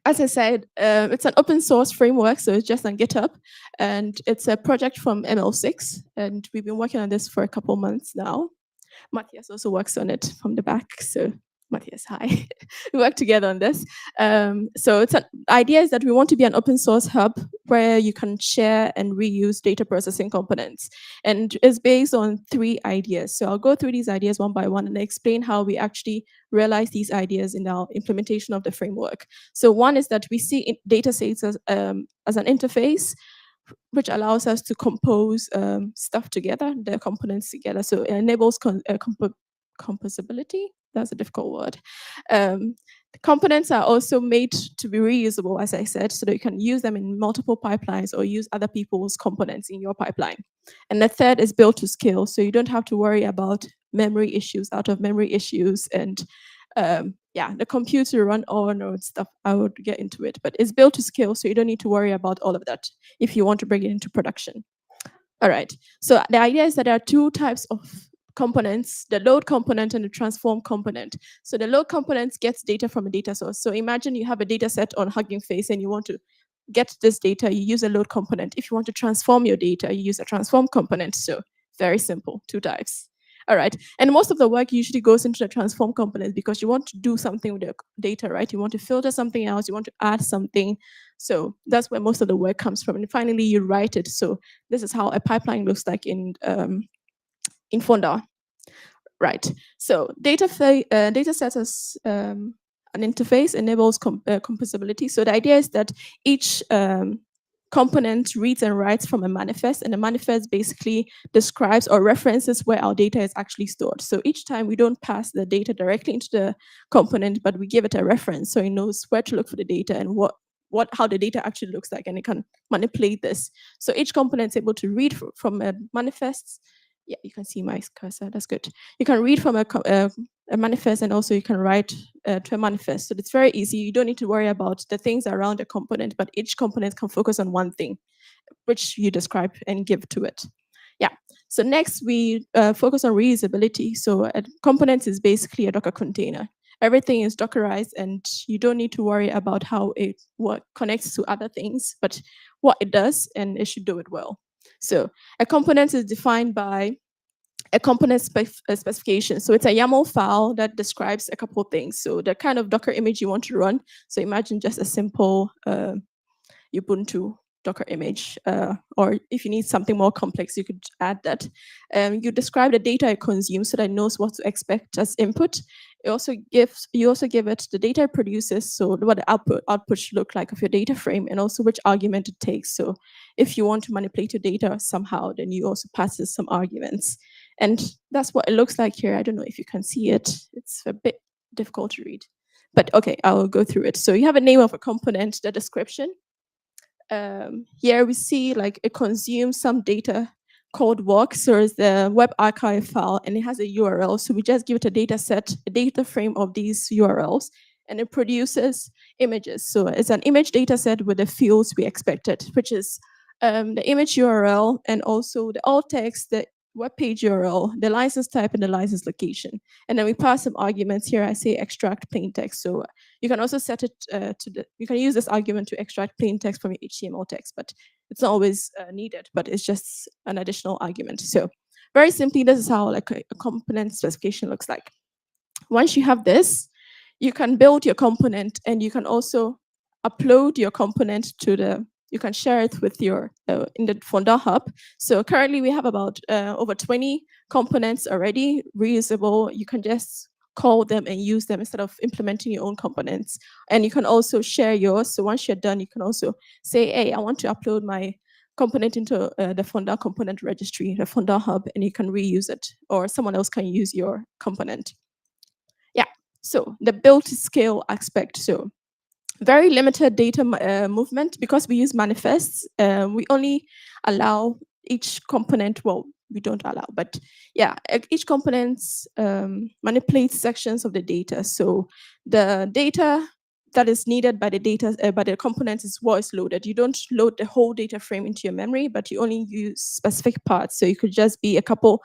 As I said, it's an open source framework, so it's just on GitHub, and it's a project from ML6, and we've been working on this for a couple months now. Matthias also works on it from the back, so Matthias, hi. We work together on this. So the idea is that we want to be an open source hub where you can share and reuse data processing components. And it's based on 3 ideas. So I'll go through these ideas one by one and explain how we actually realize these ideas in our implementation of the framework. So one is that we see data sets as an interface, which allows us to compose stuff together, the components together. So it enables composability. That's a difficult word. The components are also made to be reusable, as I said, so that you can use them in multiple pipelines or use other people's components in your pipeline. And the third is built to scale, so you don't have to worry about memory issues, out of memory issues, and yeah, the computer run on or stuff. I would get into it, but it's built to scale, so you don't need to worry about all of that if you want to bring it into production. All right, so the idea is that there are 2 types of components, the load component and the transform component. So the load component gets data from a data source. So imagine you have a data set on Hugging Face and you want to get this data, you use a load component. If you want to transform your data, you use a transform component. So very simple, 2 types. All right, and most of the work usually goes into the transform component because you want to do something with the data, right? You want to filter something else, you want to add something. So that's where most of the work comes from. And finally, you write it. So this is how a pipeline looks like in Fondant. Right, so data sets as an interface enables composability. So the idea is that each component reads and writes from a manifest, and the manifest basically describes or references where our data is actually stored. So each time we don't pass the data directly into the component, but we give it a reference so it knows where to look for the data and how the data actually looks like, and it can manipulate this. So each component is able to read from a manifest. Yeah, you can see my cursor, that's good. You can read from a manifest, and also you can write to a manifest. So it's very easy. You don't need to worry about the things around a component, but each component can focus on one thing, which you describe and give to it. Yeah, so next we focus on reusability. So a component is basically a Docker container. Everything is Dockerized, and you don't need to worry about how it connects to other things, but what it does, and it should do it well. So a component is defined by a component specification. So it's a YAML file that describes a couple of things. So the kind of Docker image you want to run. So imagine just a simple Ubuntu Docker image, or if you need something more complex, you could add that. You describe the data it consumes so that it knows what to expect as input. You also give it the data it produces, so what the output should look like of your data frame, and also which argument it takes. So if you want to manipulate your data somehow, then you also pass some arguments. And that's what it looks like here. I don't know if you can see it. It's a bit difficult to read, but okay, I'll go through it. So you have a name of a component, the description. Here we see like it consumes some data called walk, so it's the web archive file, and it has a URL. So we just give it a data set, a data frame of these URLs, and it produces images. So it's an image data set with the fields we expected, which is the image URL and also the alt text, the web page URL, the license type, and the license location. And then we pass some arguments here. I say extract plain text. So you can also set it you can use this argument to extract plain text from your HTML text, but it's not always needed, but it's just an additional argument. So very simply, this is how like a component specification looks like. Once you have this, you can build your component, and you can also upload your component to you can share it with your in the Fonda hub. So currently we have about over 20 components already reusable. You can just call them and use them instead of implementing your own components. And you can also share yours. So once you're done, you can also say, hey, I want to upload my component into the Fonda component registry, the Fonda hub, and you can reuse it, or someone else can use your component. Yeah, so the build to scale aspect. So very limited data movement because we use manifests. We only allow each component, well, we don't allow, but yeah, each component manipulates sections of the data. So the data that is needed by the component is what is loaded. You don't load the whole data frame into your memory, but you only use specific parts. So you could just be a couple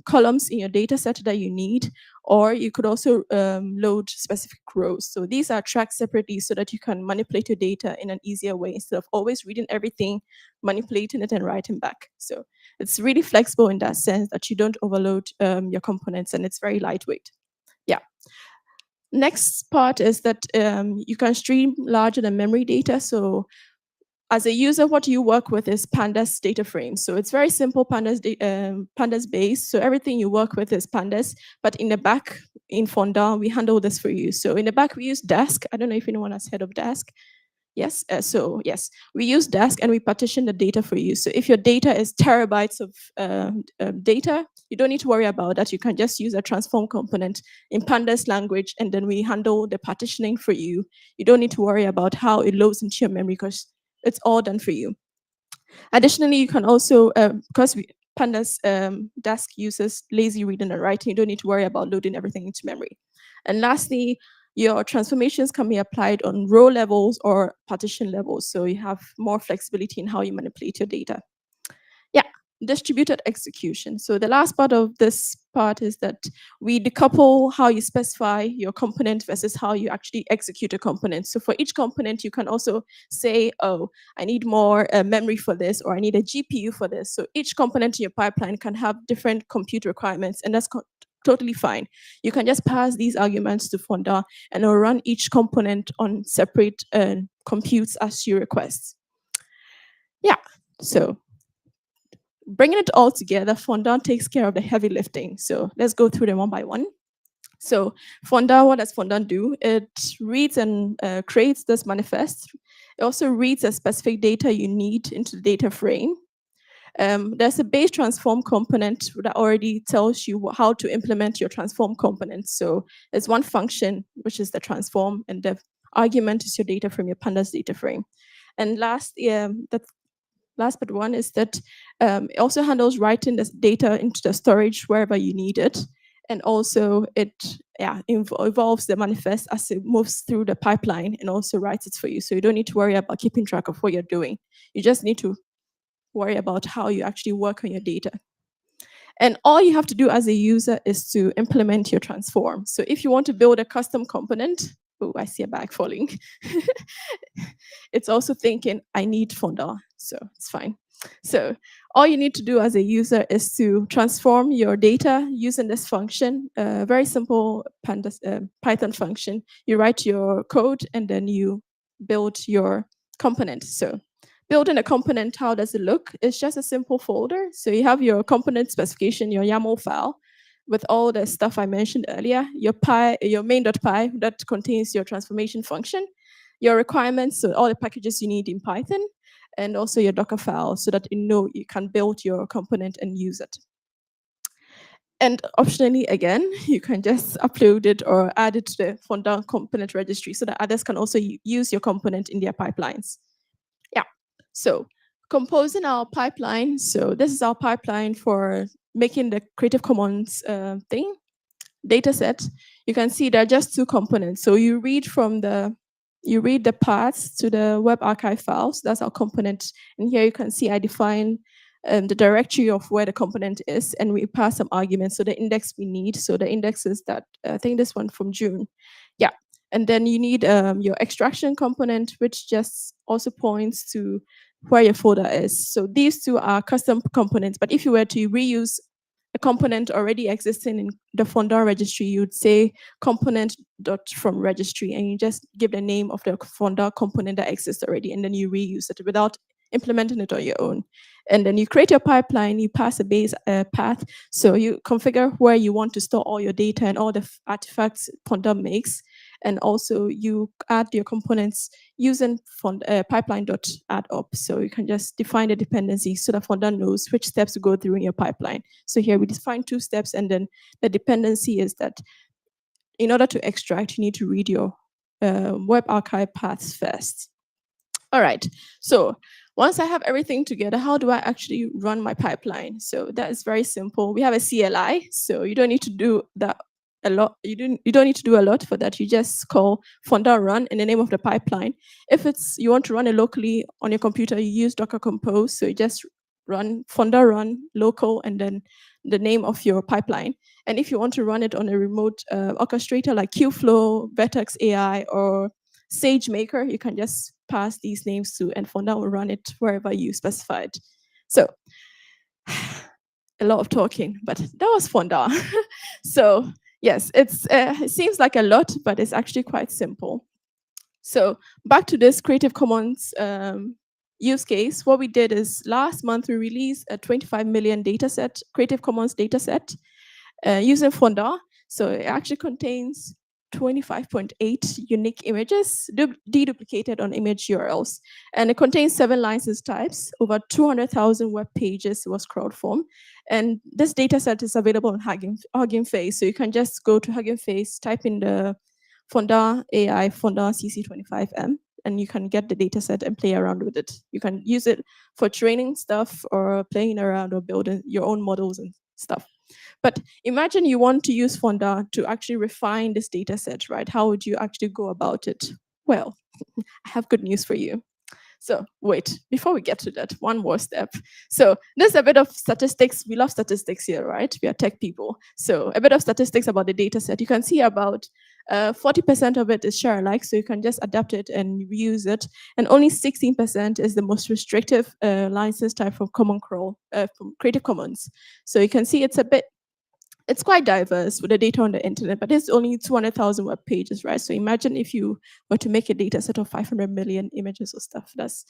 columns in your data set that you need, or you could also load specific rows. So these are tracked separately so that you can manipulate your data in an easier way instead of always reading everything, manipulating it, and writing back. So it's really flexible in that sense that you don't overload your components, and it's very lightweight. Yeah. Next part is that you can stream larger than memory data. So as a user, what you work with is pandas data frames. So it's very simple pandas based. So everything you work with is pandas, but in the back, in Fonda, we handle this for you. So in the back, we use Dask. I don't know if anyone has heard of Dask. Yes, so yes, we use Dask and we partition the data for you. So if your data is terabytes of data, you don't need to worry about that. You can just use a transform component in pandas language, and then we handle the partitioning for you. You don't need to worry about how it loads into your memory because it's all done for you. Additionally, you can also, because pandas Dask uses lazy reading and writing, you don't need to worry about loading everything into memory. And lastly, your transformations can be applied on row levels or partition levels, so you have more flexibility in how you manipulate your data. Yeah, distributed execution. So the last part of this part is that we decouple how you specify your component versus how you actually execute a component. So for each component, you can also say, oh, I need more memory for this, or I need a GPU for this. So each component in your pipeline can have different compute requirements, and that's totally fine. You can just pass these arguments to Fonda, and it'll run each component on separate computes as you request. Yeah, so bringing it all together, Fonda takes care of the heavy lifting. So let's go through them one by one. So Fonda, what does Fonda do? It reads and creates this manifest. It also reads the specific data you need into the data frame. There's a base transform component that already tells you how to implement your transform component. So there's one function, which is the transform, and the argument is your data frame, your pandas data frame. And last but one is that it also handles writing this data into the storage wherever you need it. And also it evolves the manifest as it moves through the pipeline and also writes it for you. So you don't need to worry about keeping track of what you're doing. You just need to worry about how you actually work on your data. And all you have to do as a user is to implement your transform. So if you want to build a custom component, oh, I see a bag falling. It's also thinking, I need Fonda, so it's fine. So all you need to do as a user is to transform your data using this function, a very simple Python function. You write your code and then you build your component. So building a component, how does it look? It's just a simple folder. So you have your component specification, your YAML file, with all the stuff I mentioned earlier, your main.py that contains your transformation function, your requirements, so all the packages you need in Python, and also your Docker file so that you can build your component and use it. And optionally, again, you can just upload it or add it to the Fonda component registry so that others can also use your component in their pipelines. Yeah, so composing our pipeline. So this is our pipeline for making the Creative Commons thing, dataset. You can see there are just two components. So you read the paths to the web archive files. That's our component. And here you can see I define the directory of where the component is, and we pass some arguments, so the index we need. So the index is that, I think this one from June. Yeah, and then you need your extraction component, which just also points to where your folder is. So these two are custom components, but if you were to reuse a component already existing in the Fondar registry, you'd say component dot from registry, and you just give the name of the Fondar component that exists already, and then you reuse it without implementing it on your own. And then you create your pipeline, you pass a base path, so you configure where you want to store all your data and all the artifacts Fondar makes, and also you add your components using pipeline.addUp. So you can just define the dependencies so that Fondar knows which steps to go through in your pipeline. So here we define 2 steps, and then the dependency is that in order to extract, you need to read your web archive paths first. All right, so once I have everything together, how do I actually run my pipeline? So that is very simple. We have a CLI, so you don't need to do that a lot. You don't need to do a lot for that. You just call Fondar run in the name of the pipeline. If you want to run it locally on your computer, you use Docker Compose. So you just run Fondar run local and then the name of your pipeline. And if you want to run it on a remote orchestrator like Qflow, Vertex AI, or SageMaker, you can just pass these names to, and Fondar will run it wherever you specified. So a lot of talking, but that was Fondar. So yes, it seems like a lot, but it's actually quite simple. So back to this Creative Commons use case, what we did is last month we released a 25 million dataset, Creative Commons dataset, using Fondar. So it actually contains 25.8 unique images deduplicated on image URLs. And it contains 7 license types, over 200,000 web pages was crowdformed. And this dataset is available on Hugging Face. So you can just go to Hugging Face, type in the Fondar AI Fondar CC25M, and you can get the dataset and play around with it. You can use it for training stuff or playing around or building your own models and stuff. But imagine you want to use Fondar to actually refine this data set, right? How would you actually go about it? Well, I have good news for you. So wait, before we get to that, one more step. So there's a bit of statistics. We love statistics here, right? We are tech people. So a bit of statistics about the data set. You can see about 40% of it is share-alike, so you can just adapt it and reuse it. And only 16% is the most restrictive license type from from Creative Commons. So you can see it's quite diverse with the data on the internet, but it's only 200,000 web pages, right? So imagine if you were to make a data set of 500 million images or stuff. It's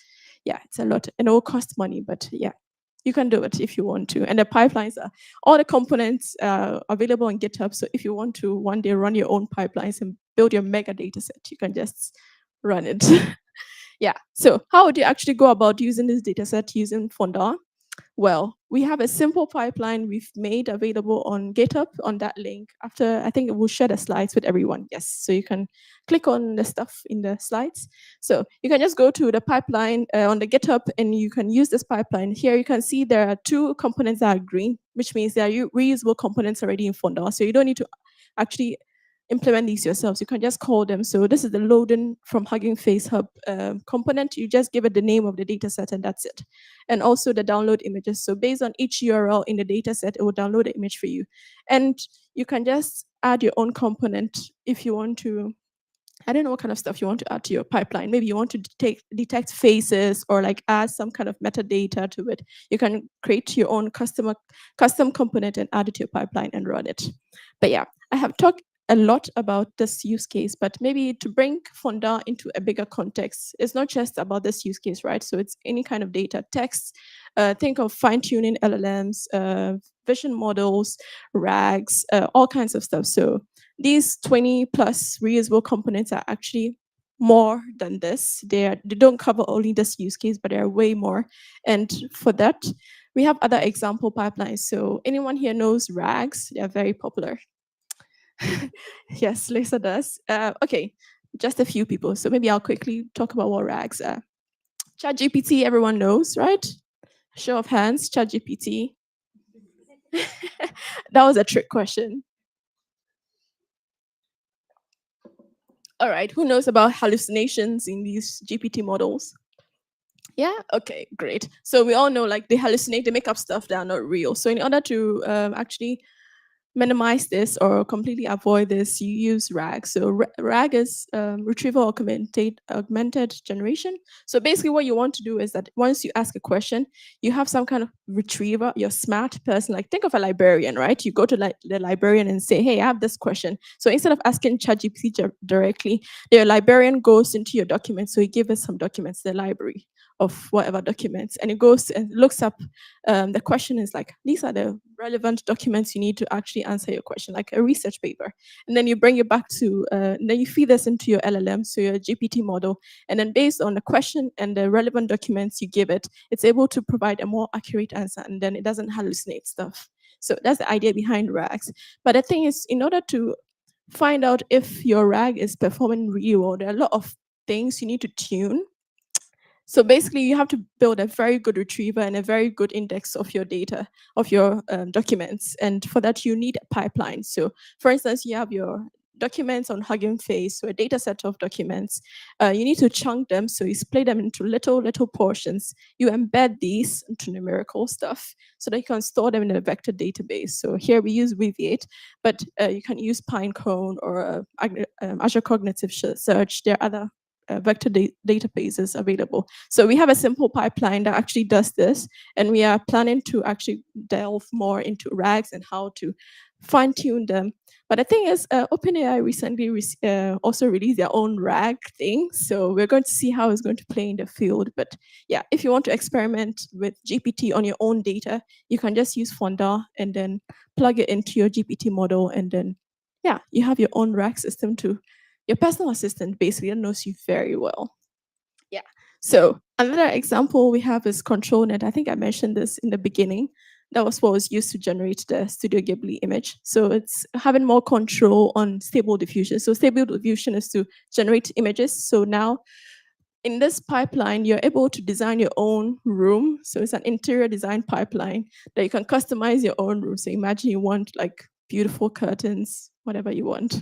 a lot, and it will cost money, but yeah, you can do it if you want to. And the pipelines all the components are available on GitHub. So if you want to one day run your own pipelines and build your mega data set, you can just run it. Yeah, so how would you actually go about using this data set using Fondar? Well, we have a simple pipeline we've made available on GitHub on that link. After, I think we'll share the slides with everyone. Yes, so you can click on the stuff in the slides. So you can just go to the pipeline on the GitHub and you can use this pipeline. Here you can see there are 2 components that are green, which means they are reusable components already in Fondar. So you don't need to actually implement these yourselves. You can just call them. So this is the loading from Hugging Face Hub component. You just give it the name of the data set and that's it. And also the download images. So based on each URL in the data set, it will download the image for you. And you can just add your own component if you want to. I don't know what kind of stuff you want to add to your pipeline. Maybe you want to detect faces or like add some kind of metadata to it. You can create your own custom component and add it to your pipeline and run it. But yeah, I have talked a lot about this use case, but maybe to bring Fondar into a bigger context, it's not just about this use case, right? So it's any kind of data, text, think of fine-tuning LLMs, vision models, RAGs, all kinds of stuff. So these 20 plus reusable components are actually more than this. They don't cover only this use case, but there are way more. And for that, we have other example pipelines. So anyone here knows RAGs? They are very popular. Yes, Lisa does. Okay, just a few people. So maybe I'll quickly talk about what RAGs are. ChatGPT, everyone knows, right? Show of hands, ChatGPT. That was a trick question. All right, who knows about hallucinations in these GPT models? Yeah. Okay. Great. So we all know, like, they hallucinate, they make up stuff that are not real. So in order to actually minimize this or completely avoid this, you use RAG. So RAG is retrieval augmented generation. So basically what you want to do is that once you ask a question, you have some kind of retriever, your smart person, like think of a librarian, right? You go to the librarian and say, hey, I have this question. So instead of asking ChatGPT directly, the librarian goes into your documents. So you give us some documents, the library of whatever documents, and it goes and looks up. The question is like, these are the relevant documents you need to actually answer your question, like a research paper. And then you bring it back to, then you feed this into your LLM, so your GPT model. And then based on the question and the relevant documents you give it, it's able to provide a more accurate answer, and then it doesn't hallucinate stuff. So that's the idea behind RAGs. But the thing is, in order to find out if your RAG is performing really well, there are a lot of things you need to tune. So basically, you have to build a very good retriever and a very good index of your data, of your documents. And for that, you need a pipeline. So for instance, you have your documents on Hugging Face, so a data set of documents. You need to chunk them, so you split them into little portions. You embed these into numerical stuff so that you can store them in a vector database. So here we use Weaviate, but you can use Pinecone or Azure Cognitive Search. There are other vector databases available. So we have a simple pipeline that actually does this, and we are planning to actually delve more into RAGs and how to fine tune them. But the thing is, OpenAI recently also released their own RAG thing. So we're going to see how it's going to play in the field. But yeah, if you want to experiment with GPT on your own data, you can just use Fonda and then plug it into your GPT model. And then, yeah, you have your own RAG system to your personal assistant basically that knows you very well. Yeah. So another example we have is ControlNet. I think I mentioned this in the beginning. That was what was used to generate the Studio Ghibli image. So it's having more control on stable diffusion. So stable diffusion is to generate images. So now in this pipeline, you're able to design your own room. So it's an interior design pipeline that you can customize your own room. So imagine you want like beautiful curtains, whatever you want.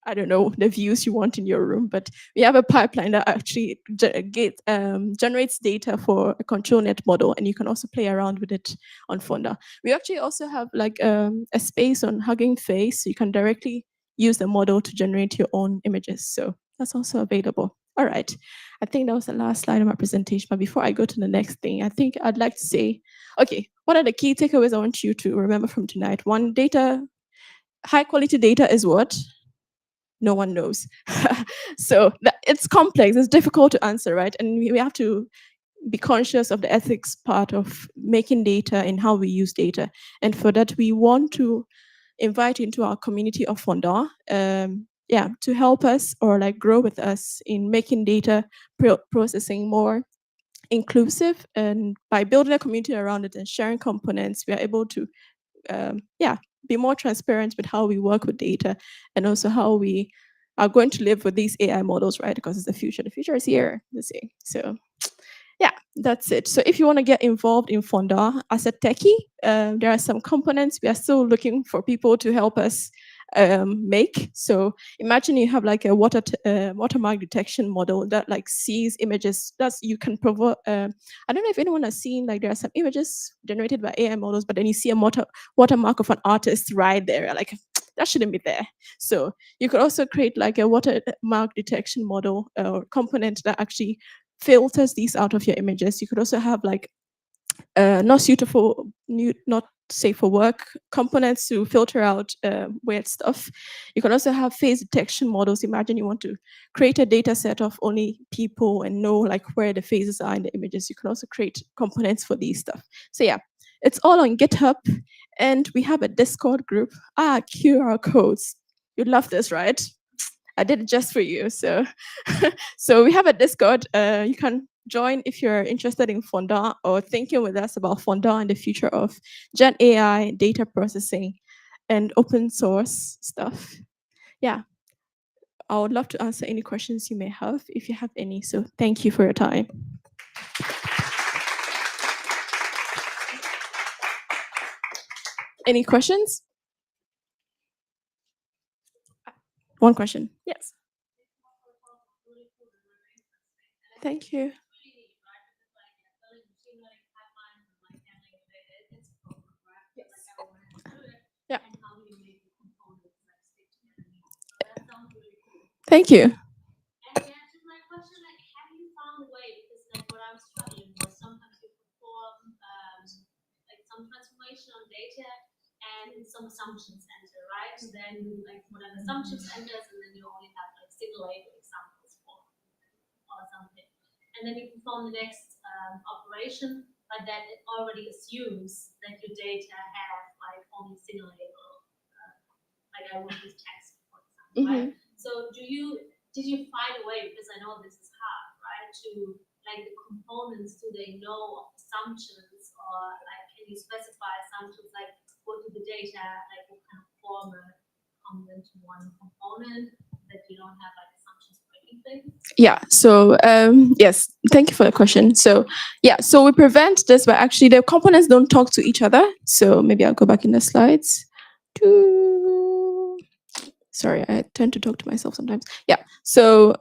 I don't know, the views you want in your room, but we have a pipeline that actually generates data for a ControlNet model, and you can also play around with it on Fonda. We actually also have like a space on Hugging Face, so you can directly use the model to generate your own images. So that's also available. All right, I think that was the last slide of my presentation, but before I go to the next thing, I think I'd like to say, okay, what are the key takeaways I want you to remember from tonight? One, high quality data is what? No one knows. So it's complex, it's difficult to answer, right? And we have to be conscious of the ethics part of making data and how we use data. And for that, we want to invite into our community of Fonda, to help us or like grow with us in making data processing more inclusive. And by building a community around it and sharing components, we are able to be more transparent with how we work with data and also how we are going to live with these AI models, right? Because it's the future. The future is here, you see. So yeah, that's it. So if you want to get involved in Fonda as a techie, there are some components we are still looking for people to help us make. So imagine you have like a watermark detection model that like sees images. That's you can provide. I don't know if anyone has seen like there are some images generated by AI models, but then you see a watermark of an artist right there. Like that shouldn't be there. So you could also create like a watermark detection model or component that actually filters these out of your images. You could also have like not safe for work components to filter out weird stuff. You can also have face detection models. Imagine you want to create a data set of only people and know like where the faces are in the images. You can also create components for these stuff. So yeah, it's all on GitHub, and we have a Discord group. QR codes. You'd love this, right? I did it just for you. So, so we have a Discord. You can join if you're interested in Fonda or thinking with us about Fonda and the future of Gen AI, data processing, and open source stuff. Yeah, I would love to answer any questions you may have if you have any. So thank you for your time. Any questions? One question. Yes. Thank you. Thank you. And to answer my question, like, have you found a way? Because like what I was struggling was sometimes you perform like some transformation on data and some assumptions enter, right? So then like whatever assumptions enters, and then you only have like single label examples for or something. And then you perform the next operation, but then it already assumes that your data have like only single label, like I would use text, for example, right? So did you find a way, because I know this is hard, right? To like the components, do they know of assumptions, or like can you specify assumptions, like go to the data, like what kind of format comes into one component that you don't have like assumptions for anything? Yeah, so yes, thank you for the question. So yeah, so we prevent this by actually the components don't talk to each other. So maybe I'll go back in the slides. Sorry, I tend to talk to myself sometimes. Yeah, so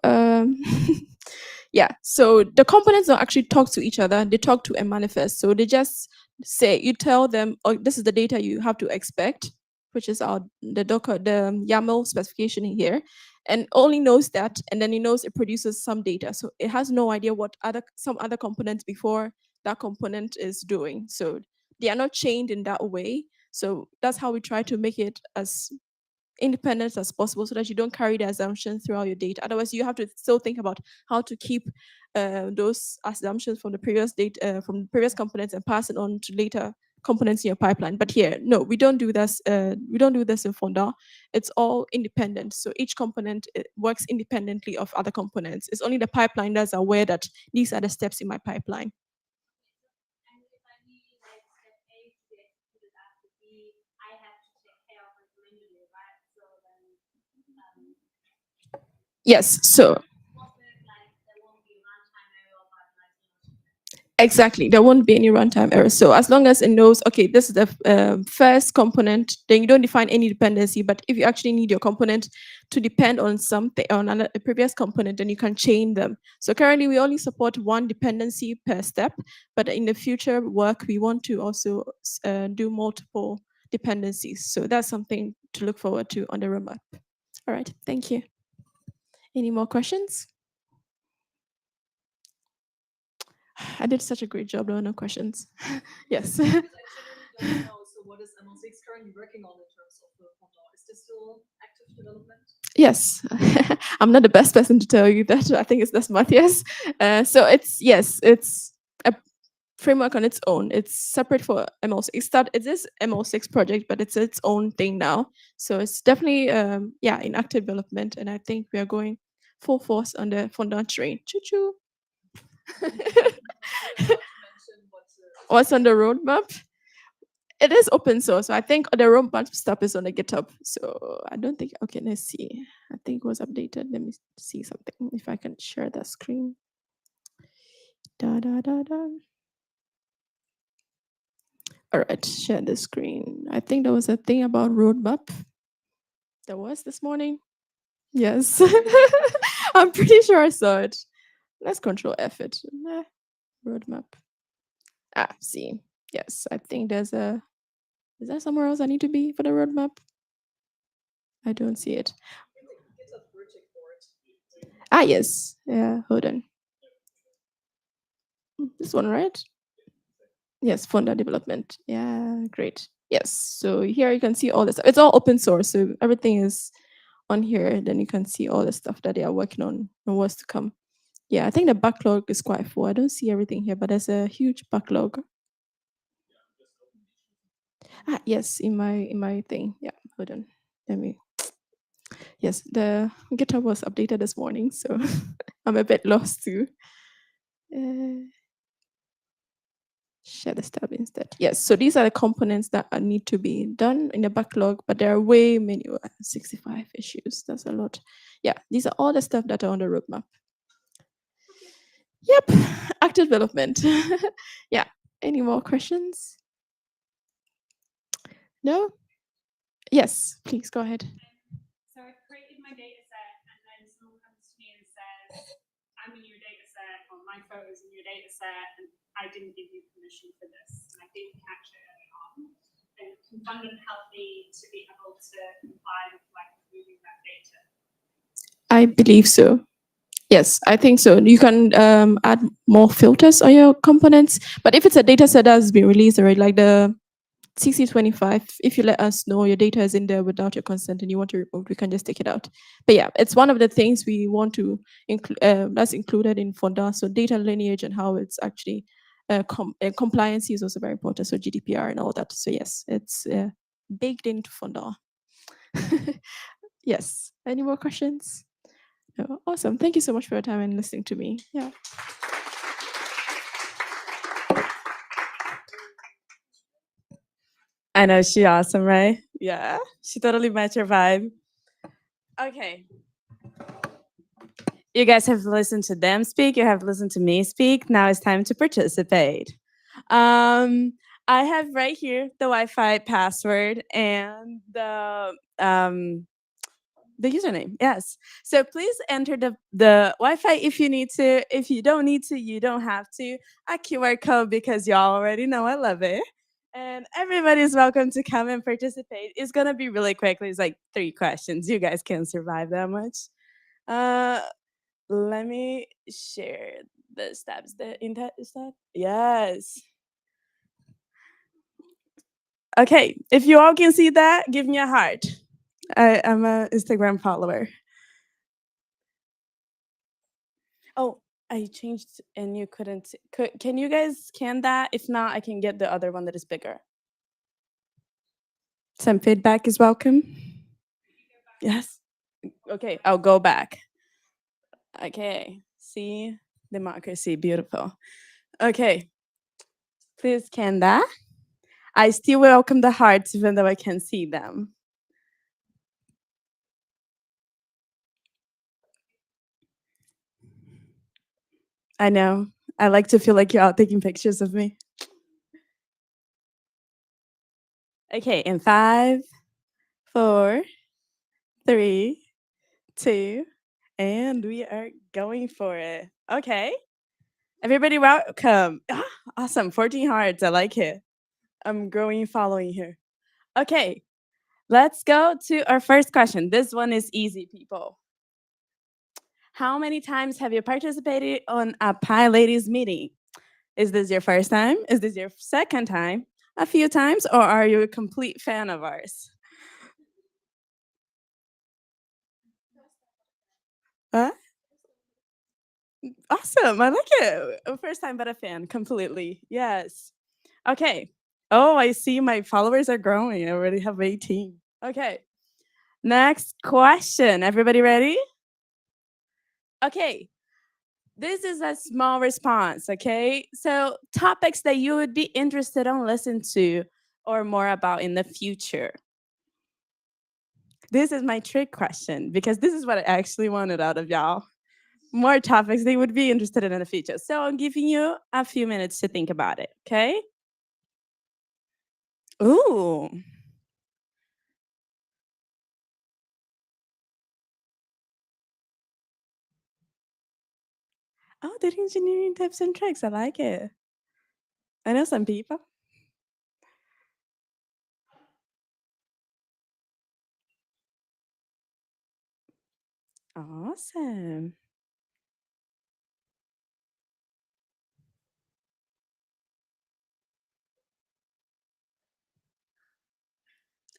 yeah, so the components don't actually talk to each other. They talk to a manifest. So they just say, you tell them, oh, this is the data you have to expect, which is the Docker, the YAML specification in here, and only knows that, and then it knows it produces some data. So it has no idea what some other components before that component is doing. So they are not chained in that way. So that's how we try to make it as independent as possible, so that you don't carry the assumption throughout your data. Otherwise, you have to still think about how to keep those assumptions from the previous data, from the previous components, and pass it on to later components in your pipeline. But here, no, we don't do this. We don't do this in Fonda. It's all independent. So each component works independently of other components. It's only the pipeline that's aware that these are the steps in my pipeline. And if I need like step A to be executed after B, I have to take care of it manually, right? So then, Yes. So like there won't be runtime error, but like exactly, there won't be any runtime error. So as long as it knows, okay, this is the first component, then you don't define any dependency. But if you actually need your component to depend on something, on a previous component, then you can chain them. So currently, we only support one dependency per step, but in the future work, we want to also do multiple dependencies. So that's something to look forward to on the roadmap. All right, thank you. Any more questions? I did such a great job. There were no questions. Yes. I genuinely don't know. So what is ML6 currently working on in terms of the Fonda? Is this still active development? Yes. I'm not the best person to tell you that. I think that's Matthias. So it's a framework on its own. It's separate for ML6. It is ML6 project, but it's its own thing now. So it's definitely in active development, and I think we are going full force on the Fonda train. Choo choo. What's on the roadmap? It is open source. So I think the roadmap stuff is on the GitHub. So I don't think, okay, let's see. I think it was updated. Let me see something, if I can share that screen. Da, da, da, da. All right, share the screen. I think there was a thing about roadmap. There was this morning. Yes. I'm pretty sure I saw it. Let's control F it. Roadmap. See. Yes, I think is there somewhere else I need to be for the roadmap? I don't see it. Yes. Yeah, hold on. This one, right? Yes, Fonda development. Yeah, great. Yes. So here you can see all this stuff. It's all open source, so everything is on here. Then you can see all the stuff that they are working on and what's to come. Yeah, I think the backlog is quite full. I don't see everything here, but there's a huge backlog. Yes, in my thing. Yeah, hold on. Let me. Yes, the GitHub was updated this morning, so I'm a bit lost too. Share the step instead. Yes, so these are the components that need to be done in the backlog, but there are way many, 65 issues. That's a lot. Yeah, these are all the stuff that are on the roadmap. Yep, active development. Yeah, any more questions? No? Yes, please go ahead. So I've created my data set, and then someone comes to me and says, I'm in your data set, or my photos in your data set, and I didn't give you permission for this, and I didn't catch it early on. And can Fundum help me to be able to comply with like moving that data? I believe so. Yes, I think so. You can add more filters on your components, but if it's a data set that's been released already, like the 6025, if you let us know your data is in there without your consent and you want to remove, we can just take it out. But yeah, it's one of the things we want to include, that's included in Fonda. So data lineage and how it's actually compliance is also very important. So GDPR and all that. So yes, it's baked into Fonda. Yes. Any more questions? No. Awesome. Thank you so much for your time and listening to me. Yeah. I know, she's awesome, right? Yeah, she totally matched your vibe. Okay. You guys have listened to them speak, you have listened to me speak. Now it's time to participate. I have right here the Wi-Fi password and the username. Yes. So please enter the Wi-Fi if you need to. If you don't need to, you don't have to. A QR code because y'all already know I love it. And everybody's welcome to come and participate. It's gonna be really quick. It's like 3 questions. You guys can't survive that much. Let me share the steps. Is that? Yes. Okay. If you all can see that, give me a heart. I'm an Instagram follower. Oh, I changed and you couldn't. Can you guys scan that? If not, I can get the other one that is bigger. Some feedback is welcome. Yes. Okay, I'll go back. Okay, see democracy, beautiful. Okay, please scan that. I still welcome the hearts even though I can't see them. I know. I like to feel like you're out taking pictures of me. Okay, in 5, 4, 3, 2, and we are going for it. Okay. Everybody welcome. Ah, awesome. 14 hearts. I like it. I'm growing following here. Okay. Let's go to our first question. This one is easy, people. How many times have you participated on a PyLadies meeting? Is this your first time? Is this your second time? A few times? Or are you a complete fan of ours? Huh? Awesome. I like it. First time, but a fan completely. Yes. Okay. Oh, I see my followers are growing. I already have 18. Okay. Next question. Everybody ready? Okay. This is a small response, okay? So topics that you would be interested in listening to or more about in the future. This is my trick question because this is what I actually wanted out of y'all. More topics they would be interested in the future. So I'm giving you a few minutes to think about it, okay? Ooh. Oh, data engineering tips and tricks. I like it. I know some people. Awesome.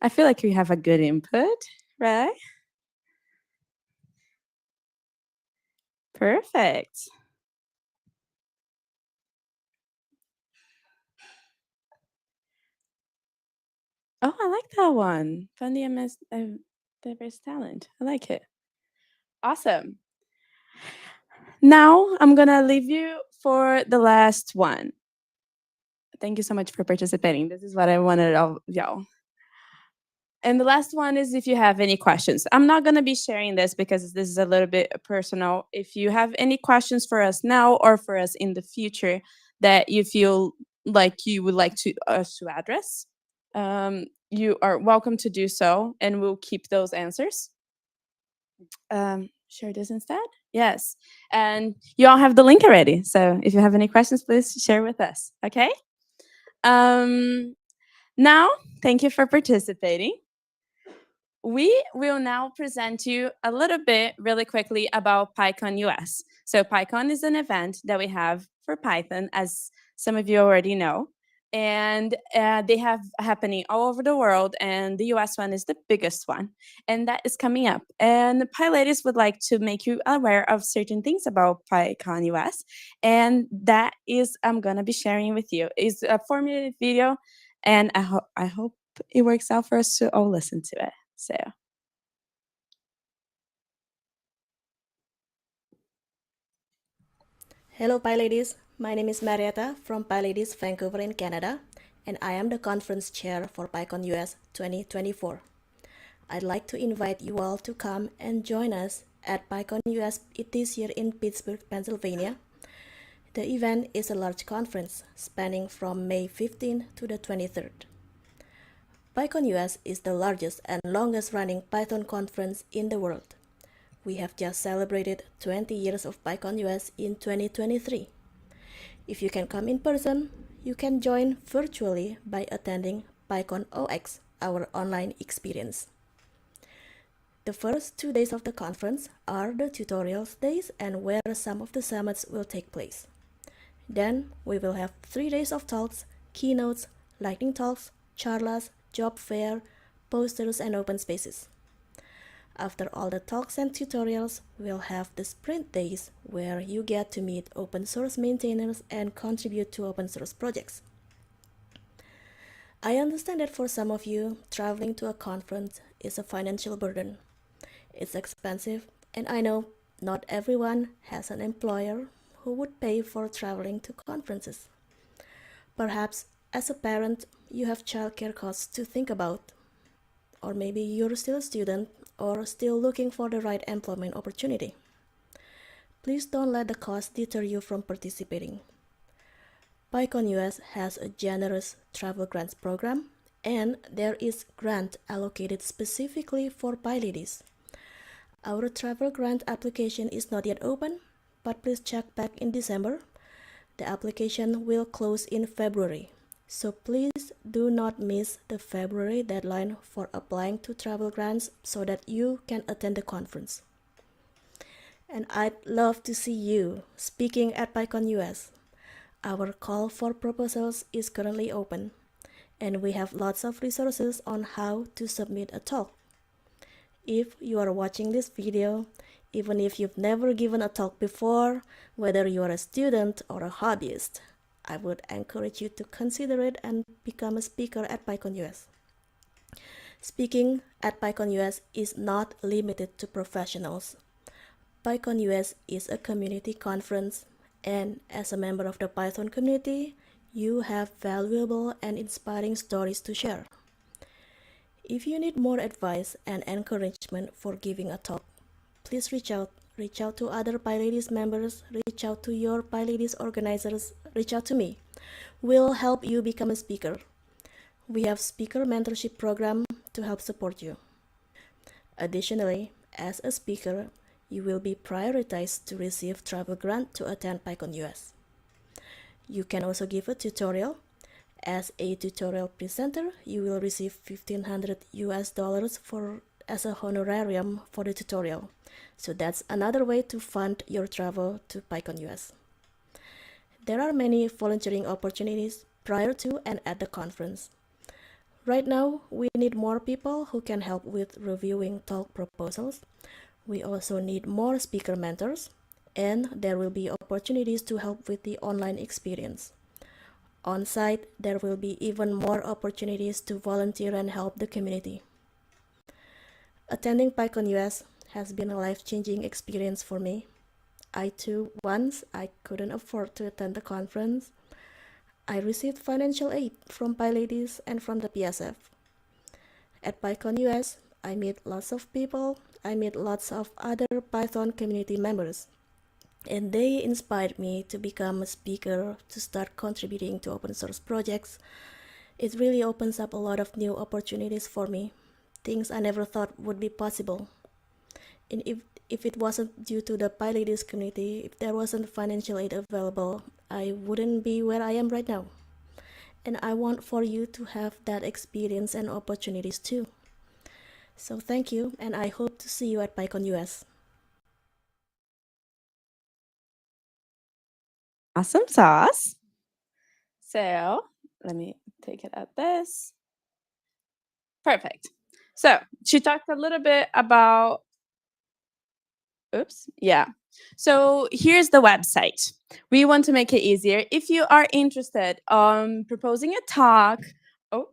I feel like we have a good input, right? Perfect. Oh, I like that one. Fund the MS diverse talent. I like it. Awesome. Now I'm gonna leave you for the last one. Thank you so much for participating. This is what I wanted of y'all. And the last one is if you have any questions. I'm not gonna be sharing this because this is a little bit personal. If you have any questions for us now or for us in the future that you feel like you would like to us to address, you are welcome to do so, and we'll keep those answers. Share this instead? Yes. And you all have the link already. So if you have any questions, please share with us. Okay? Now, thank you for participating. we will now present you a little bit really quickly about PyCon US. So PyCon is an event that we have for Python, as some of you already know. And they have happening all over the world, and the US one is the biggest one, and that is coming up. And PyLadies would like to make you aware of certain things about PyCon US, and that is I'm gonna be sharing with you. It's a 4-minute video, and I hope it works out for us to all listen to it. So. Hello PyLadies, my name is Marietta from PyLadies Vancouver in Canada, and I am the conference chair for PyCon US 2024. I'd like to invite you all to come and join us at PyCon US this year in Pittsburgh, Pennsylvania. The event is a large conference spanning from May 15th to the 23rd. PyCon US is the largest and longest running Python conference in the world. We have just celebrated 20 years of PyCon US in 2023. If you can come in person, you can join virtually by attending PyCon OX, our online experience. The first 2 days of the conference are the tutorials days and where some of the summits will take place. Then we will have 3 days of talks, keynotes, lightning talks, charlas, job fair, posters, and open spaces. After all the talks and tutorials, we'll have the sprint days where you get to meet open source maintainers and contribute to open source projects. I understand that for some of you, traveling to a conference is a financial burden. It's expensive, and I know not everyone has an employer who would pay for traveling to conferences. Perhaps as a parent, you have childcare costs to think about. Or maybe you're still a student or still looking for the right employment opportunity. Please don't let the cost deter you from participating. PyCon US has a generous travel grants program, and there is grant allocated specifically for PyLadies. Our travel grant application is not yet open, but please check back in December. The application will close in February. So please do not miss the February deadline for applying to travel grants so that you can attend the conference. And I'd love to see you speaking at PyCon US. Our call for proposals is currently open, and we have lots of resources on how to submit a talk. If you are watching this video, even if you've never given a talk before, whether you are a student or a hobbyist, I would encourage you to consider it and become a speaker at PyCon US. Speaking at PyCon US is not limited to professionals. PyCon US is a community conference, and as a member of the Python community, you have valuable and inspiring stories to share. If you need more advice and encouragement for giving a talk, please reach out. Reach out to other PyLadies members, reach out to your PyLadies organizers, reach out to me. We'll help you become a speaker. We have speaker mentorship program to help support you. Additionally, as a speaker, you will be prioritized to receive travel grant to attend PyCon US. You can also give a tutorial. As a tutorial presenter, you will receive $1,500 as a honorarium for the tutorial. So that's another way to fund your travel to PyCon US. There are many volunteering opportunities prior to and at the conference. Right now, we need more people who can help with reviewing talk proposals. We also need more speaker mentors, and there will be opportunities to help with the online experience. On site, there will be even more opportunities to volunteer and help the community. Attending PyCon US has been a life-changing experience for me. I couldn't afford to attend the conference. I received financial aid from PyLadies and from the PSF. At PyCon US, I meet lots of people. I meet lots of other Python community members, and they inspired me to become a speaker, to start contributing to open source projects. It really opens up a lot of new opportunities for me, things I never thought would be possible. And if it wasn't due to the PyLadies community, if there wasn't financial aid available, I wouldn't be where I am right now. And I want for you to have that experience and opportunities too. So thank you, and I hope to see you at PyCon US. Awesome sauce. So let me take it at this. Perfect. So she talked a little bit about, oops, yeah. So here's the website. We want to make it easier. If you are interested on proposing a talk, oh,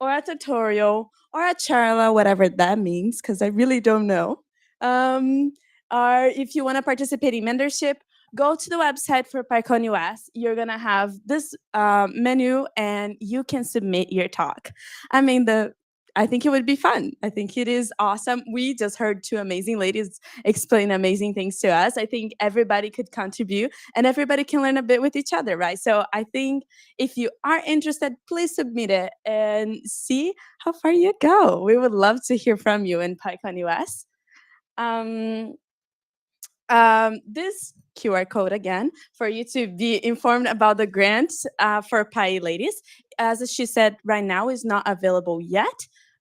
or a tutorial, or a charla, whatever that means, because I really don't know. Or if you want to participate in mentorship, go to the website for PyCon US. You're going to have this menu and you can submit your talk. I mean, I think it would be fun. I think it is awesome. We just heard two amazing ladies explain amazing things to us. I think everybody could contribute and everybody can learn a bit with each other, right? So I think if you are interested, please submit it and see how far you go. We would love to hear from you in PyCon US. This QR code again for you to be informed about the grants for PyLadies. As she said, right now is not available yet,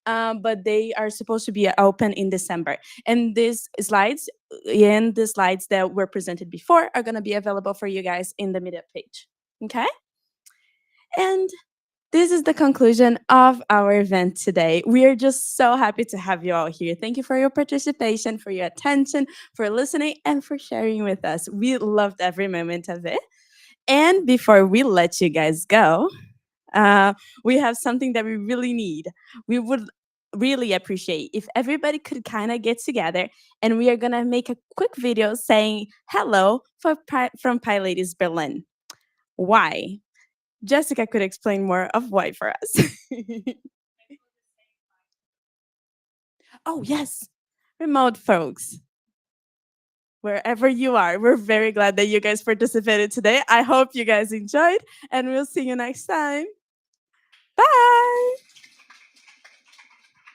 but they are supposed to be open in December. And these slides that were presented before are going to be available for you guys in the middle page. Okay? And this is the conclusion of our event today. We are just so happy to have you all here. Thank you for your participation, for your attention, for listening, and for sharing with us. We loved every moment of it. And before we let you guys go, we have something that we really need. We would really appreciate if everybody could kind of get together and we are going to make a quick video saying hello from PyLadies Berlin. Why? Jessica could explain more of why for us. Oh, yes. Remote folks. Wherever you are, we're very glad that you guys participated today. I hope you guys enjoyed, and we'll see you next time. Bye.